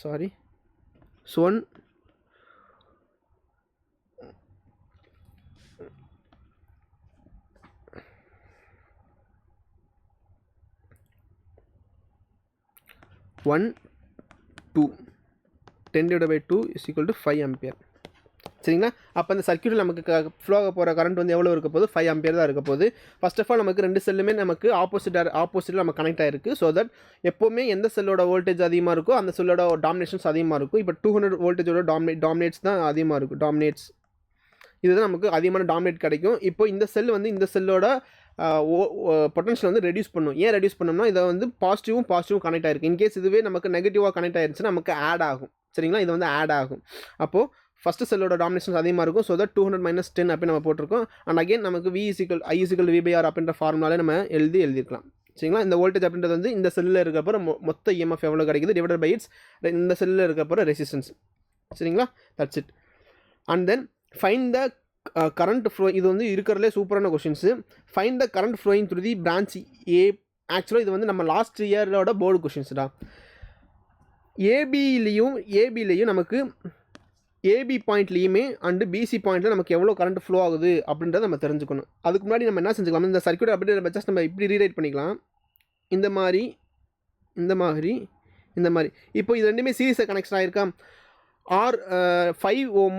sorry so 10 divided by 2 is equal to 5 ampere. சரிங்களா? அப்போ அந்த சர்க்யூட்டில் நமக்கு ஃப்ளோ ஆக போகிற கரண்ட் வந்து எவ்வளோ இருக்க போகுது, 5 ampere தான் இருக்க போகுது. ஃபர்ஸ்ட் ஆஃப் ஆல் நமக்கு ரெண்டு செல்லுமே நமக்கு ஆப்போசிட்டில் நம்ம கனெக்ட் ஆகிருக்கு. ஸோ தட் எப்போவுமே எந்த செல்லோட வோல்டேஜ் அதிகமாக இருக்கோ அந்த செல்லோட டாமினேஷன்ஸ் அதிகமாக இருக்கும். இப்போ 200 voltageோட டாமினேட்ஸ் தான் அதிகமாக இருக்கும். இதுதான் நமக்கு அதிகமான டாமினேட் கிடைக்கும். இப்போ இந்த செல் வந்து இந்த செல்லோட பொட்டன்ஷியல் வந்து ரெடியூஸ் பண்ணும். ஏன் ரெடியூஸ் பண்ணோம்னா இதை வந்து பாசிட்டிவும் கனெக்ட் ஆகிருக்கு. இன்கேஸ் இதுவே நமக்கு நெகட்டிவாக கனெக்ட் ஆகிருச்சுன்னா நமக்கு ஆட் ஆகும். சரிங்களா? இது வந்து ஆட் ஆகும். அப்போது ஃபஸ்ட்டு செல்லோட டாமினேஷன்ஸ் அதிகமாக இருக்கும். ஸோ தட் 200 minus 10 அப்படி நம்ம போட்டிருக்கோம். அண்ட் அகைன் நமக்கு I is equal to V by R அப்படின்ற ஃபார்முலாலே நம்ம எழுதிக்கலாம். சரிங்களா? இந்த வோல்டேஜ் அப்படின்றது வந்து இந்த செல்லில் இருக்கிறப்ப மொத்த இஎம்எஃப் எவ்வளோ கிடைக்குது டிவைடட் பை இந்த செல்லில் இருக்கிறப்ப ரெசிஸ்டன்ஸ். சரிங்களா? That's it. And then find the current flow. இது வந்து இருக்கிறதுலே சூப்பரான questions. Find the current flowing through the branch A. ஆக்சுவலாக இது வந்து நம்ம லாஸ்ட் இயரோட போர்டு கொஷின்ஸ்டா. ஏபிலையும் நமக்கு ஏபி பாயிண்ட்லேயுமே அண்டு பிசி பாயிண்ட்டில் நமக்கு எவ்வளோ கரண்ட் ஃப்ளோ ஆகுது அப்படின்றத நம்ம தெரிஞ்சுக்கணும். அதுக்கு முன்னாடி நம்ம என்ன செஞ்சுக்கலாம், இந்த சர்க்யூட் அப்படியே ஜஸ்ட் நம்ம இப்படி ரீரைட் பண்ணிக்கலாம். இந்த மாதிரி இப்போ இது ரெண்டுமே சீரிஸை கனெக்ஷன் ஆகிருக்கா. 5 ohm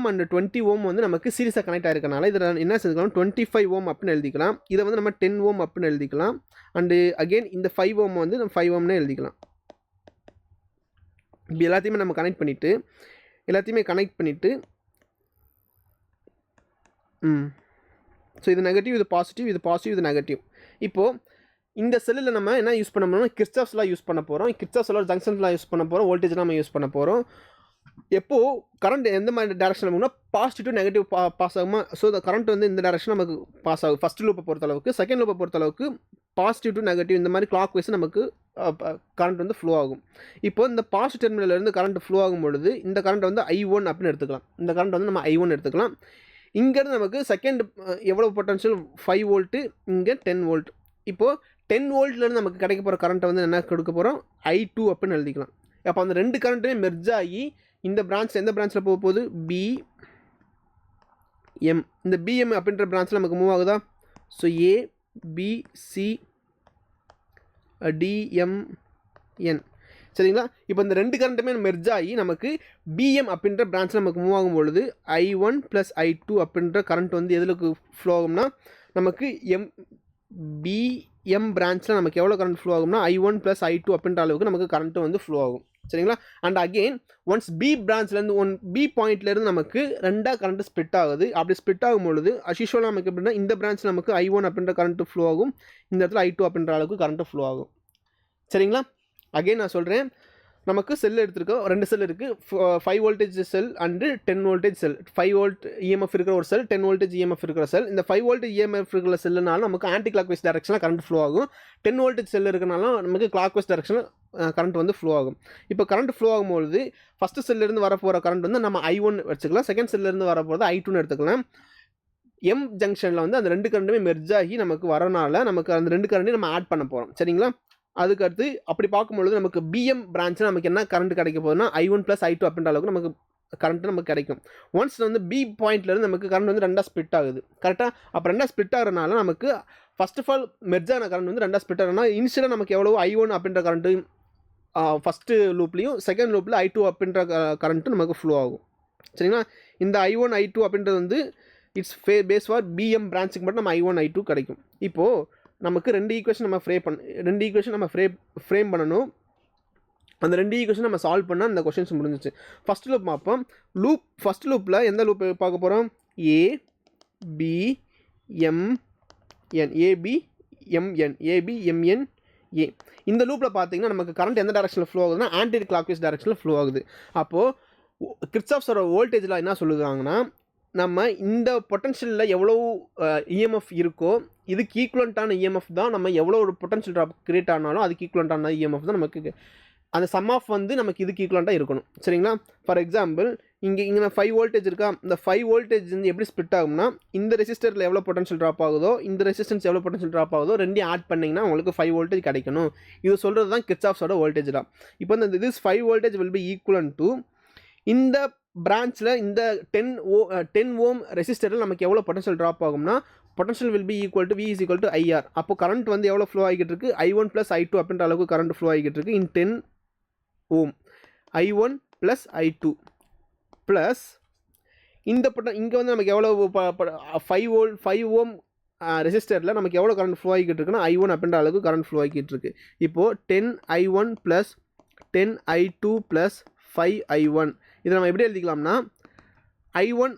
and 20 ohm வந்து நமக்கு சீரிஸாக கனெக்ட் ஆகிருக்கனால இதில் என்ன செஞ்சுக்கலாம், 25 ohm அப்படின்னு எழுதிக்கலாம். இதை வந்து நம்ம 10 ohm அப்படின்னு எழுதிக்கலாம். அண்டு அகெயின் இந்த 5 ohm வந்து நம்ம 5 ohம்னு எழுதிக்கலாம். இப்படி எல்லாத்தையுமே நம்ம கனெக்ட் பண்ணிவிட்டு ஸோ இது நெகட்டிவ், இது பாசிட்டிவ், இது நெகட்டிவ். இப்போது இந்த செல்லில் நம்ம என்ன யூஸ் பண்ண போகிறோம்னா கிர்ச்சாஃப்ஸ்லாம் யூஸ் பண்ண போகிறோம். கிர்ச்சாஃப்ஸ்லாம் ஜங்ஷன்லாம் யூஸ் பண்ண போகிறோம். வோல்டேஜ்லாம் நம்ம யூஸ் பண்ண போகிறோம். எப்போது கரண்ட் எந்த மாதிரி டேரக்ஷனில் போகணும்னா பாசிட்டிவ் நெகட்டிவ் பாஸ் ஆகுமா. ஸோ இந்த கரண்ட் வந்து இந்த டேரக்ஷன் நமக்கு பாஸ் ஆகும். ஃபஸ்ட் லூப்பை பொறுத்தளவுக்கு, செகண்ட் லூப்பை பொறுத்தளவுக்கு பாசிட்டிவ் டு நெகட்டிவ் இந்த மாதிரி கிளாக் வைஸ் நமக்கு கரண்ட் வந்து ஃப்ளோ ஆகும். இப்போது இந்த பாசிட்டிவ் டெர்மினலேருந்து கரண்ட் ஃப்ளோ ஆகும் பொழுது இந்த கரண்ட் வந்து I1 அப்படின்னு எடுத்துக்கலாம். இந்த கரண்ட் வந்து நம்ம I1 எடுத்துக்கலாம். இங்கேருந்து நமக்கு செகண்ட் எவ்வளோ பொட்டன்ஷியல் 5 volt, இங்கே 10 volt. இப்போது 10 voltலேருந்து நமக்கு கிடைக்க போகிற கரண்ட்டை வந்து என்ன கொடுக்க போகிறோம், I2 அப்படின்னு எழுதிக்கலாம். அப்போ அந்த ரெண்டு கரண்ட்டுமே மெர்ஜ் ஆகி இந்த பிரான்ச் எந்த பிரான்ச்சில் போக போகுது, BM. இந்த BM அப்படின்ற பிரான்ச்சில் நமக்கு மூவ் ஆகுதா. ஸோ ABCDM என். சரிங்களா? இப்போ இந்த 2 கரண்ட்டுமே மெர்ஜ் ஆகி நமக்கு பிஎம் அப்படின்ற பிரான்ச்சில் நமக்கு மூவ் ஆகும்பொழுது I1 + I2 அப்படின்ற கரண்ட் வந்து எதுக்கு ஃப்ளோ ஆகும்னா நமக்கு பிஎம் பிரான்ச்சில் நமக்கு எவ்வளோ கரண்ட் ஃப்ளோ ஆகும்னா I1 + I2 அப்படின்ற அளவுக்கு நமக்கு கரண்ட்டு வந்து ஃப்ளோ ஆகும். சரிங்களா? அண்ட் அகெயின் ஒன்ஸ் பி பிரான்ச்லேருந்து பி பாயிண்ட்லேருந்து நமக்கு 2 கரண்ட் ஸ்ப்ளிட் ஆகுது. அப்படி ஸ்ப்ளிட் ஆகும்பொழுது அஸ்யூஷுவலாக நமக்கு எப்படின்னா இந்த பிரான்ச்சில் நமக்கு I1 அப்படின்ற கரண்ட்டு ஃப்ளோ ஆகும், இந்த இடத்துல I2 அப்படின்ற அளவுக்கு கரண்ட்டு ஃப்ளோ ஆகும். சரிங்களா? அகெயின் நான் சொல்கிறேன், நமக்கு செல் எடுத்துருக்கோம், 2 செல் இருக்குது, 5 voltage sell and 10 voltage sell. 5 volt EMF இருக்கிற ஒரு செல், 10 வோல்டேஜ் இஎம்எஃப் இருக்கிற செல். இந்த 5 வோல்ட் இஎம்எஃப் இருக்கிற செல்லுனால நமக்கு ஆன்டி கிளாக் வைஸ் டைரக்ஷனில் கரண்ட் ஃப்ளோ ஆகும். 10 வோல்டேஜ் செல் இருக்கிறனால நமக்கு கிளாக் வைஸ் டைரக்ஷனில் கரண்ட் வந்து ஃப்ளோ ஆகும். இப்போ கரண்ட் ஃப்ளோ ஆகும்போது ஃபஸ்ட்டு செல்லேருந்து வர போகிற கரண்ட் வந்து நம்ம I1 வச்சுக்கலாம், செகண்ட் செல்லேருந்து வர போகிறது I2ன்னு எடுத்துக்கலாம். எம் ஜங்ஷனில் வந்து அந்த 2 கரண்ட்டுமே மெர்ஜ் ஆகி நமக்கு வரனால நமக்கு அந்த 2 கரண்ட்டையும் நம்ம ஆட் பண்ண போகிறோம். சரிங்களா? அதுக்கடுத்து அப்படி பார்க்கும்பொழுது நமக்கு பிஎம் பிரான்ச்சில் நமக்கு என்ன கரண்ட் கிடைக்க போகுதுன்னா I1 + I2 அப்படின்ற அளவுக்கு நமக்கு கரண்ட்டு நமக்கு கிடைக்கும். ஒன்ஸ் வந்து பி பாயிண்ட்லேருந்து நமக்கு கரண்ட் வந்து 2 ஸ்ப்ளிட் ஆகுது. கரெக்டாக? அப்போ 2 ஸ்ப்ளிட் ஆகிறனால நமக்கு ஃபர்ஸ்ட் ஆஃப் ஆல் மெர்ஜ் ஆன கரண்ட் வந்து 2 ஸ்ப்ளிட் ஆகிறனால இனிஷியலாக நமக்கு எவ்வளோ I1 அப்படின்ற கரண்ட்டு ஃபஸ்ட்டு லூப்லேயும் செகண்ட் லூப்பில் I2 அப்படின்ற கரண்ட்டு நமக்கு ஃப்ளோ ஆகும். சரிங்களா? இந்த I1 I2 அப்படின்றது வந்து இட்ஸ் பேஸ் ஃபார் பிஎம் பிரான்ச்சுக்கு மட்டும் நம்ம I1 I2 கிடைக்கும். இப்போது நமக்கு 2 ஈக்குவேஷன் நம்ம ஃப்ரேம் பண்ணணும். அந்த 2 ஈக்குவேஷன் நம்ம சால்வ் பண்ணால் அந்த கொஷின்ஸ் முடிஞ்சிச்சு. ஃபஸ்ட் லூப் பார்ப்போம். ஃபஸ்ட் லூப்பில் எந்த லூப் பார்க்க போகிறோம்? ABMN. இந்த லூப்பில் பார்த்தீங்கன்னா நமக்கு கரண்ட் எந்த டைரக்ஷனில் ஃப்ளோ ஆகுதுன்னா ஆன்டி கிளாக் வைஸ் டைரக்ஷனில் ஃப்ளோ ஆகுது. அப்போது கிர்ச்சாஃப்ஸோட வோல்டேஜில் என்ன சொல்லுவாங்கன்னா, நம்ம இந்த பொட்டன்ஷியலில் எவ்வளோ இஎம்எஃப் இருக்கோ இதுக்கு ஈக்குவலண்ட்டான இஎம்எஃப் தான், நம்ம எவ்வளோ ஒரு பொட்டன்ஷியல் ட்ராப் கிரியேட் ஆனாலும் அதுக்கு ஈக்குவலண்ட்டான இஎம்எஃப் தான் நமக்கு அந்த சம் ஆஃப் வந்து நமக்கு இதுக்கு ஈக்குவலண்ட்டாக இருக்கணும். சரிங்களா? ஃபார் எக்ஸாம்பிள் இங்கே 5 வோல்டேஜ் இருக்கா, இந்த 5 வோல்டேஜ் வந்து எப்படி ஸ்ப்ளிட் ஆகும்னா இந்த ரெசிஸ்டரில் எவ்வளோ பொட்டன்ஷியல் ட்ராப் ஆகுதோ இந்த ரெசிஸ்டன்ஸ் எவ்வளோ பொட்டன்ஷியல் ட்ராப் ஆகுதோ ரெண்டையும் ஆட் பண்ணிங்கன்னா உங்களுக்கு 5 வோல்டேஜ் கிடைக்கணும். இது சொல்கிறது தான் கிர்ச்சாஃப்ஸோட வோல்டேஜ் தான். இப்போ இந்த this 5 voltage will be equivalent to இந்த பிரான்ச்சில் இந்த 10 ஓம் ரெசிஸ்டரில் நமக்கு எவ்வளோ பொட்டன்ஷியல் ட்ராப் ஆகும்னா potential will be equal to V is equal to IR. அப்போ கரண்ட் வந்து எவ்வளோ ஃப்ளோ ஆகிட்டு இருக்கு? I1 + I2 அப்படின்ற அளவுக்கு கரண்ட் ஃப்ளோ ஆகிட்டு இருக்கு இன் 10 ஓம். I1 + I2 ப்ளஸ் இந்த இங்கே வந்து நமக்கு எவ்வளோ 5 ஓம் ரெசிஸ்டரில் நமக்கு எவ்வளோ கரண்ட் ஃப்ளோ ஆகிட்டு இருக்குன்னா I1 அப்படின்ற அளவுக்கு கரண்ட் ஃப்ளோ ஆகிட்டு இருக்கு. இப்போது 10I1 + 10I2 + 5I1 இதை நம்ம எப்படி எழுதிக்கலாம்னா I1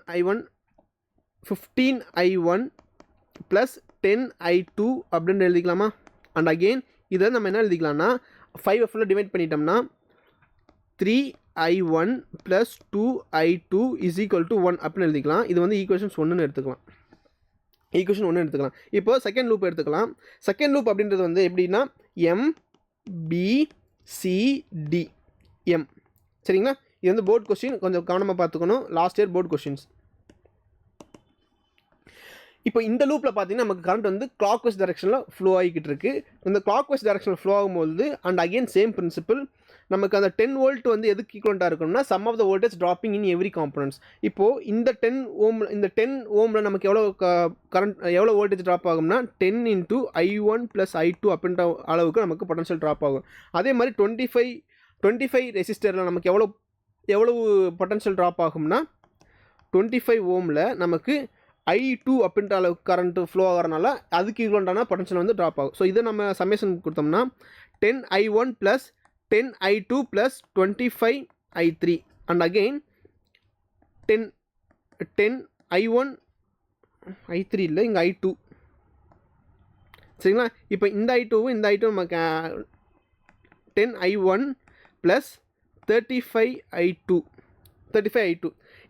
15I1 + 10I2 அப்படின்னு எழுதிக்கலாமா? அண்ட் அகெயின் இதை நம்ம என்ன எழுதிக்கலாம்னா 5 ஃபுல்லாக டிவைட் பண்ணிட்டோம்னா 3I1 + 2I2 = 1 அப்படின்னு எழுதிக்கலாம். இது வந்து ஈக்குவேஷன் 1ன்னு எடுத்துக்கலாம். இப்போ செகண்ட் லூப் எடுத்துக்கலாம். செகண்ட் லூப் அப்படின்றது வந்து எப்படின்னா MBCD M. சரிங்களா? இது வந்து போர்ட் கொஸ்டின், கொஞ்சம் கவனமாக பார்த்துக்கணும். Last year board questions. இப்போ இந்த லூப்பில் பார்த்தீங்கன்னா நமக்கு கரண்ட் வந்து கிளாக் வைஸ் டைரக்ஷனில் ஃப்ளோ ஆகிக்கிட்டு இருக்குது. இந்த கிளாக் வைஸ் டைரக்ஷனில் ஃப்ளோ ஆகும்போது அண்ட் அகெயின் சேம் பிரின்சிபிள் நமக்கு அந்த 10 வோல்ட் வந்து எதுக்கு ஈக்குவலண்ட்டாக இருக்கணும்னா sum of the voltage dropping in every components. இப்போது இந்த 10 ஓமில் நமக்கு எவ்வளோ வோல்டேஜ் ட்ராப் ஆகும்னா 10 × I1 + I2 அப்படின்ற அளவுக்கு நமக்கு பொட்டன்ஷியல் ட்ராப் ஆகும். அதே மாதிரி 25 ரெசிஸ்டரில் நமக்கு எவ்வளவு பொட்டன்ஷியல் ட்ராப் ஆகும்னா 25 ஓமில் நமக்கு I2 அப்படின்ற அளவுக்கு கரண்ட்டு ஃப்ளோ ஆகிறனால அதுக்கு ஈக்குவலண்டான பொட்டன்ஷியல் வந்து ட்ராப் ஆகும். ஸோ இதை நம்ம சம்மேஷன் கொடுத்தோம்னா 10I1 + 10I2 + 25I3 and again 10I1 I3 இல்லை, இங்கே I2. சரிங்களா? இப்போ இந்த I2 நமக்கு 10I1 + 35I2.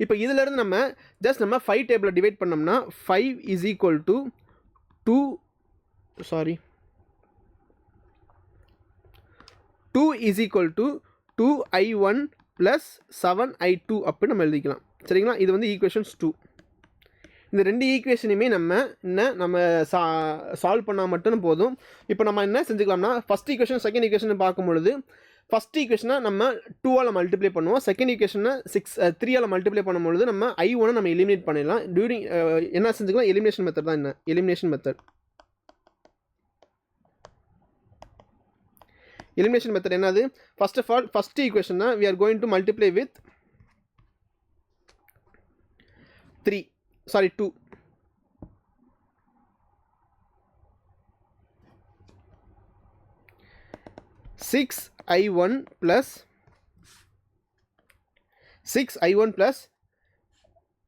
இப்போ இதிலேருந்து நம்ம 5 டேபிளை டிவைட் பண்ணோம்னா 5 is equal to 2 is equal to 2I1 + 7I2 அப்படின்னு நம்ம எழுதிக்கலாம். சரிங்களா? இது வந்து ஈக்குவேஷன்ஸ் 2. இந்த 2 ஈக்குவேஷனையுமே நம்ம சால்வ் பண்ணால் மட்டும் போதும். இப்போ நம்ம என்ன செஞ்சுக்கலாம்னா ஃபஸ்ட் ஈக்குவேஷன் செகண்ட் ஈக்குவேஷன் பார்க்கும்பொழுது ஃபஸ்ட் ஈக்குவேஷனை நம்ம 2ஆல் மல்டிப்ளை பண்ணுவோம். செகண்ட் ஈக்குவேஷனை 3ஆல் மல்டிப்ளை பண்ணும்பொழுது நம்ம I1 நம்ம எலிமினேட் பண்ணிடலாம். என்ன செஞ்சுக்கலாம்? எலிமினேஷன் மெத்தட் தான். எலிமினேஷன் எலிமினேஷன் மெத்தட் என்னது? ஃபர்ஸ்ட் ஆஃப் ஆல் ஃபர்ஸ்ட் ஈக்குவேஷன்னா we are going to multiply with 2 6i1 plus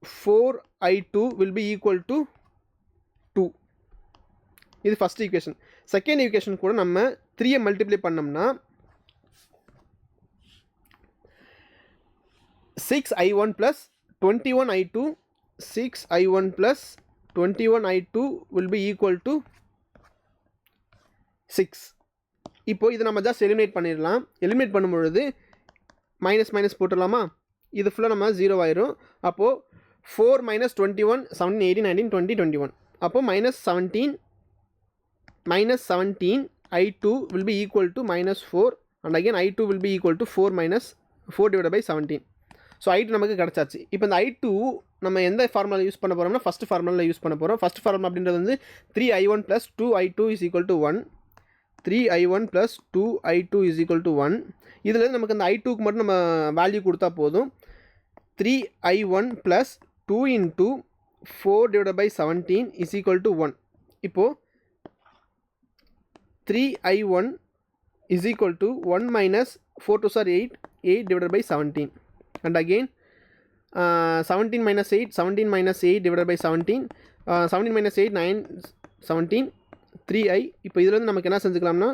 4i2 will be equal to 2. இது ஃபர்ஸ்ட் ஈக்குவேஷன். செகண்ட் ஈக்குவேஷன் கூட நம்ம 3 மல்டிப்ளை பண்ணோம்னா 6i1 plus 21i2 6i1 plus 21i2 will be equal to 6. இப்போ இதை நம்ம just eliminate பண்ணிடலாம். Eliminate பண்ணும்பொழுது minus போட்டுடலாமா? இது ஃபுல்லாக நம்ம 0 ஆயிரும். அப்போது 4 minus 21 17 18 19 20 21. அப்போது minus 17 i2 will be equal to -4 and again i2 will be equal to 4 minus 4 divided by 17. So i2 நமக்கு கிடச்சாச்சு. இப்போ இந்த i2 நம்ம எந்த ஃபார்முலா யூஸ் பண்ண போகிறோம்னா ஃபஸ்ட் ஃபார்முலா யூஸ் பண்ண போகிறோம். ஃபஸ்ட் ஃபார்முலா அப்படின்றது வந்து 3i1 plus 2i2 is equal to 1. 3i1 plus 2i2 is equal to 1. இதில் நமக்கு அந்த i2க்கு மட்டும் நம்ம வேல்யூ கொடுத்தா போதும். 3i1 plus 2 into 4 divided by 17 is equal to 1. இப்போது 3i1 is equal to 1 minus 4 to 8 divided by 17. And again 17 minus 8 divided by 17. 17 minus 8 9 17 3i. இப்போ இதில் வந்து நமக்கு என்ன செஞ்சுக்கலாம்னா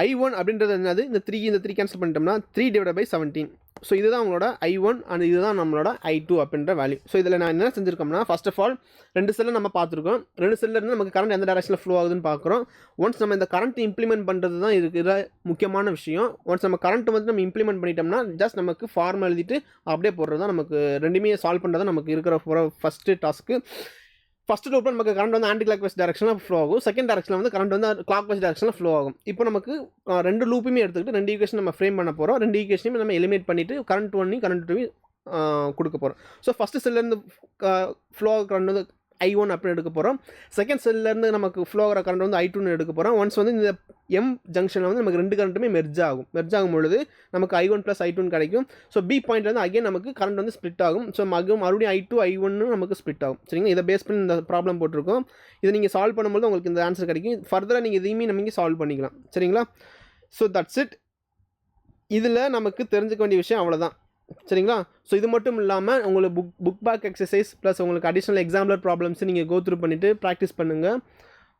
i1 அப்படின்றது என்னது? இந்த 3 கேன்சல் பண்ணிட்டோம்னா 3 divided by 17. ஸோ இதுதான் உங்களோட i1 அண்ட் இதுதான் நம்மளோட i2 அப்படின்ற வேல்யூ. ஸோ இதில் நான் என்ன செஞ்சுருக்கோம்னா ஃபர்ஸ்ட் ஆஃப் ஆல் 2 செல்லை நம்ம பார்த்துருக்கோம். 2 செல்லேருந்து நமக்கு கரண்ட் எந்த டைரக்ஷனில் ஃப்ளோ ஆகுதுன்னு பார்க்குறோம். ஒன்ஸ் நம்ம இந்த கரண்ட் இம்ப்ளிமெண்ட் பண்ணுறது தான் இருக்கிற முக்கியமான விஷயம். ஒன்ஸ் நம்ம கரண்ட் வந்து நம்ம இம்ப்ளிமெண்ட் பண்ணிட்டோம்னா ஜஸ்ட் நமக்கு ஃபார்ம் எழுதிட்டு அப்படியே போடுறது தான் நமக்கு ரெண்டுமே சால்வ் பண்ணுறது நமக்கு இருக்கிற ஃபஸ்ட்டு டாஸ்க்கு. ஃபஸ்ட் லூப்பில் நமக்கு கரண்ட் வந்து ஆன்டி கிளாக் வைஸ் டேரக்ஷனில் ஃப்ளோ ஆகும். செகண்ட் டேரக்ஷனில் வந்து கரண்ட் வந்து கிளாக் வைஸ் டேரக்ஷனில் ஃப்ளோ ஆகும். இப்போ நமக்கு 2 லூப்புமே எடுத்துக்கிட்டு 2 ஈக்குவேஷன் நம்ம ஃப்ரேம் பண்ண போகிறோம். 2 ஈக்குவேஷனையும் நம்ம எலிமினேட் பண்ணிவிட்டு கரண்ட் 1 கரண்ட் 2 கொடுக்க போகிறோம். ஸோ ஃபஸ்ட்டு செல்லேருந்து ஃப்ளோ கரண்ட் வந்து i1 அப்படின்னு எடுக்க போகிறோம். செகண்ட் செல்லேருந்து நமக்கு ஃப்ளோ ஆகிற கரண்ட் வந்து i2 எடுக்க போகிறோம். ஒன்ஸ் வந்து இந்த M ஜங்ஷனில் வந்து நமக்கு 2 கரண்ட்டுமே மெர்ஜ் ஆகும் பொழுது நமக்கு i1 + i2 கிடைக்கும். ஸோ B பாயிண்ட்லேருந்து அகைன் நமக்கு கரண்ட் வந்து ஸ்ப்ளிட் ஆகும். ஸோ மறுபடியும் i2 i1 நமக்கு ஸ்ப்ளிட் ஆகும். சரிங்களா? இதை பேஸ் பண்ணி இந்த ப்ராப்ளம் போட்டிருக்கோம். இதை நீங்கள் சால்வ் பண்ணும்போது உங்களுக்கு இந்த ஆன்சர் கிடைக்கும். ஃபர்தராக நீங்கள் இதையுமே நம்ம சால்வ் பண்ணிக்கலாம். சரிங்களா? So that's it. இதில் நமக்கு தெரிஞ்சுக்க வேண்டிய விஷயம் அவ்வளோதான். சரிங்களா? ஸோ இது மட்டும் இல்லாமல் உங்களுக்கு புக் பேக் எக்ஸசைஸ் ப்ளஸ் உங்களுக்கு அடிஷ்னல் எக்ஸாம்பிளர் ப்ராப்ளம்ஸ் நீங்கள் கோ த்ரூ பண்ணிவிட்டு ப்ராக்டிஸ் பண்ணுங்கள்.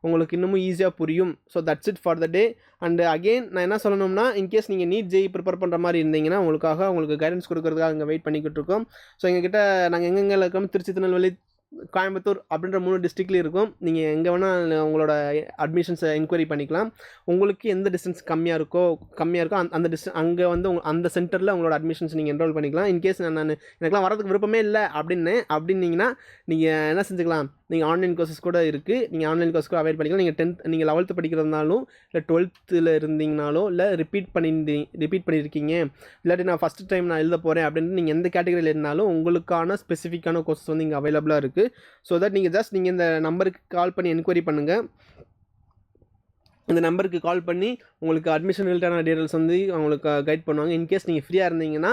உங்களுக்கு இன்னமும் ஈஸியாக புரியும். So that's it for the day. And again நான் என்ன சொல்லணும்னா, இன்கேஸ் நீங்கள் நீட் ஜெய் ப்ரிப்பேர் பண்ணுற மாதிரி இருந்தீங்கன்னா உங்களுக்கு கைடன்ஸ் கொடுக்கறதுக்காக அங்கே வெயிட் பண்ணிக்கிட்டு இருக்கோம். ஸோ எங்ககிட்ட நாங்கள் எங்கெங்கே இருக்கோம், திருச்சி, திருநெல்வேலி, கோயம்புத்தூர் அப்படின்ற 3 டிஸ்ட்ரிக்ட்லேயும் இருக்கும். நீங்கள் எங்கே வேணால் உங்களோட அட்மிஷன்ஸை என்கொயரி பண்ணிக்கலாம். உங்களுக்கு எந்த டிஸ்டன்ஸ் கம்மியாக இருக்கோ அந்த அங்கே வந்து அந்த சென்டரில் உங்களோட அட்மிஷன்ஸ் நீங்கள் என்ரோல் பண்ணிக்கலாம். இன்கேஸ் எனக்குலாம் வரதுக்கு விருப்பமே இல்லை அப்படின்னீங்கன்னா நீங்கள் என்ன செஞ்சுக்கலாம், நீங்கள் ஆன்லைன் கோர்சஸ் கூட இருக்குது. நீங்கள் ஆன்லைன் கோர்ஸ் கூட அவைட் பண்ணிக்கலாம். நீங்கள் 11th படிக்கிறதுனாலும் இல்லை 12th இருந்தீங்கனாலும் இல்லை ரிப்பீட் பண்ணியிருக்கீங்க, இல்லாட்டி நான் ஃபஸ்ட் டைம் நான் எழுத போகிறேன் அப்படின்னு நீங்கள் எந்த கேட்டகரியில் இருந்தாலும் உங்களுக்கான ஸ்பெசிஃபிக்கான கோர்சஸ் வந்து இங்கே அவைலபிளாக இருக்குது. ஸோ தட் நீங்கள் இந்த நம்பருக்கு கால் பண்ணி என்கொயரி பண்ணுங்கள். இந்த நம்பருக்கு கால் பண்ணி உங்களுக்கு அட்மிஷன் ரிலேட்டான டீட்டெயில்ஸ் வந்து அவங்களுக்கு கைட் பண்ணுவாங்க. இன்கேஸ் நீங்கள் ஃப்ரீயாக இருந்தீங்கன்னா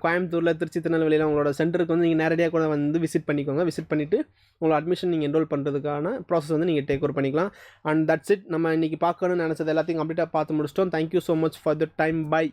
கோயம்புத்தூரில், திருச்சி, திருநெல்வேலியில் உங்களோட சென்டருக்கு வந்து நீங்கள் நேரடியாக கூட வந்து விசிட் பண்ணிக்கோங்க. விசிட் பண்ணிவிட்டு உங்களோட அட்மிஷன் நீங்கள் என்ரோல் பண்ணுறதுக்கான ப்ராசஸ் வந்து நீங்கள் டேக் ஓவர் பண்ணிக்கலாம். And that's it. நம்ம இன்றைக்கி பார்க்கணும்னு நினச்சது எல்லாத்தையும் கம்ப்ளீட்டாக பார்த்து முடிச்சிட்டோம். Thank you so much for the time. By.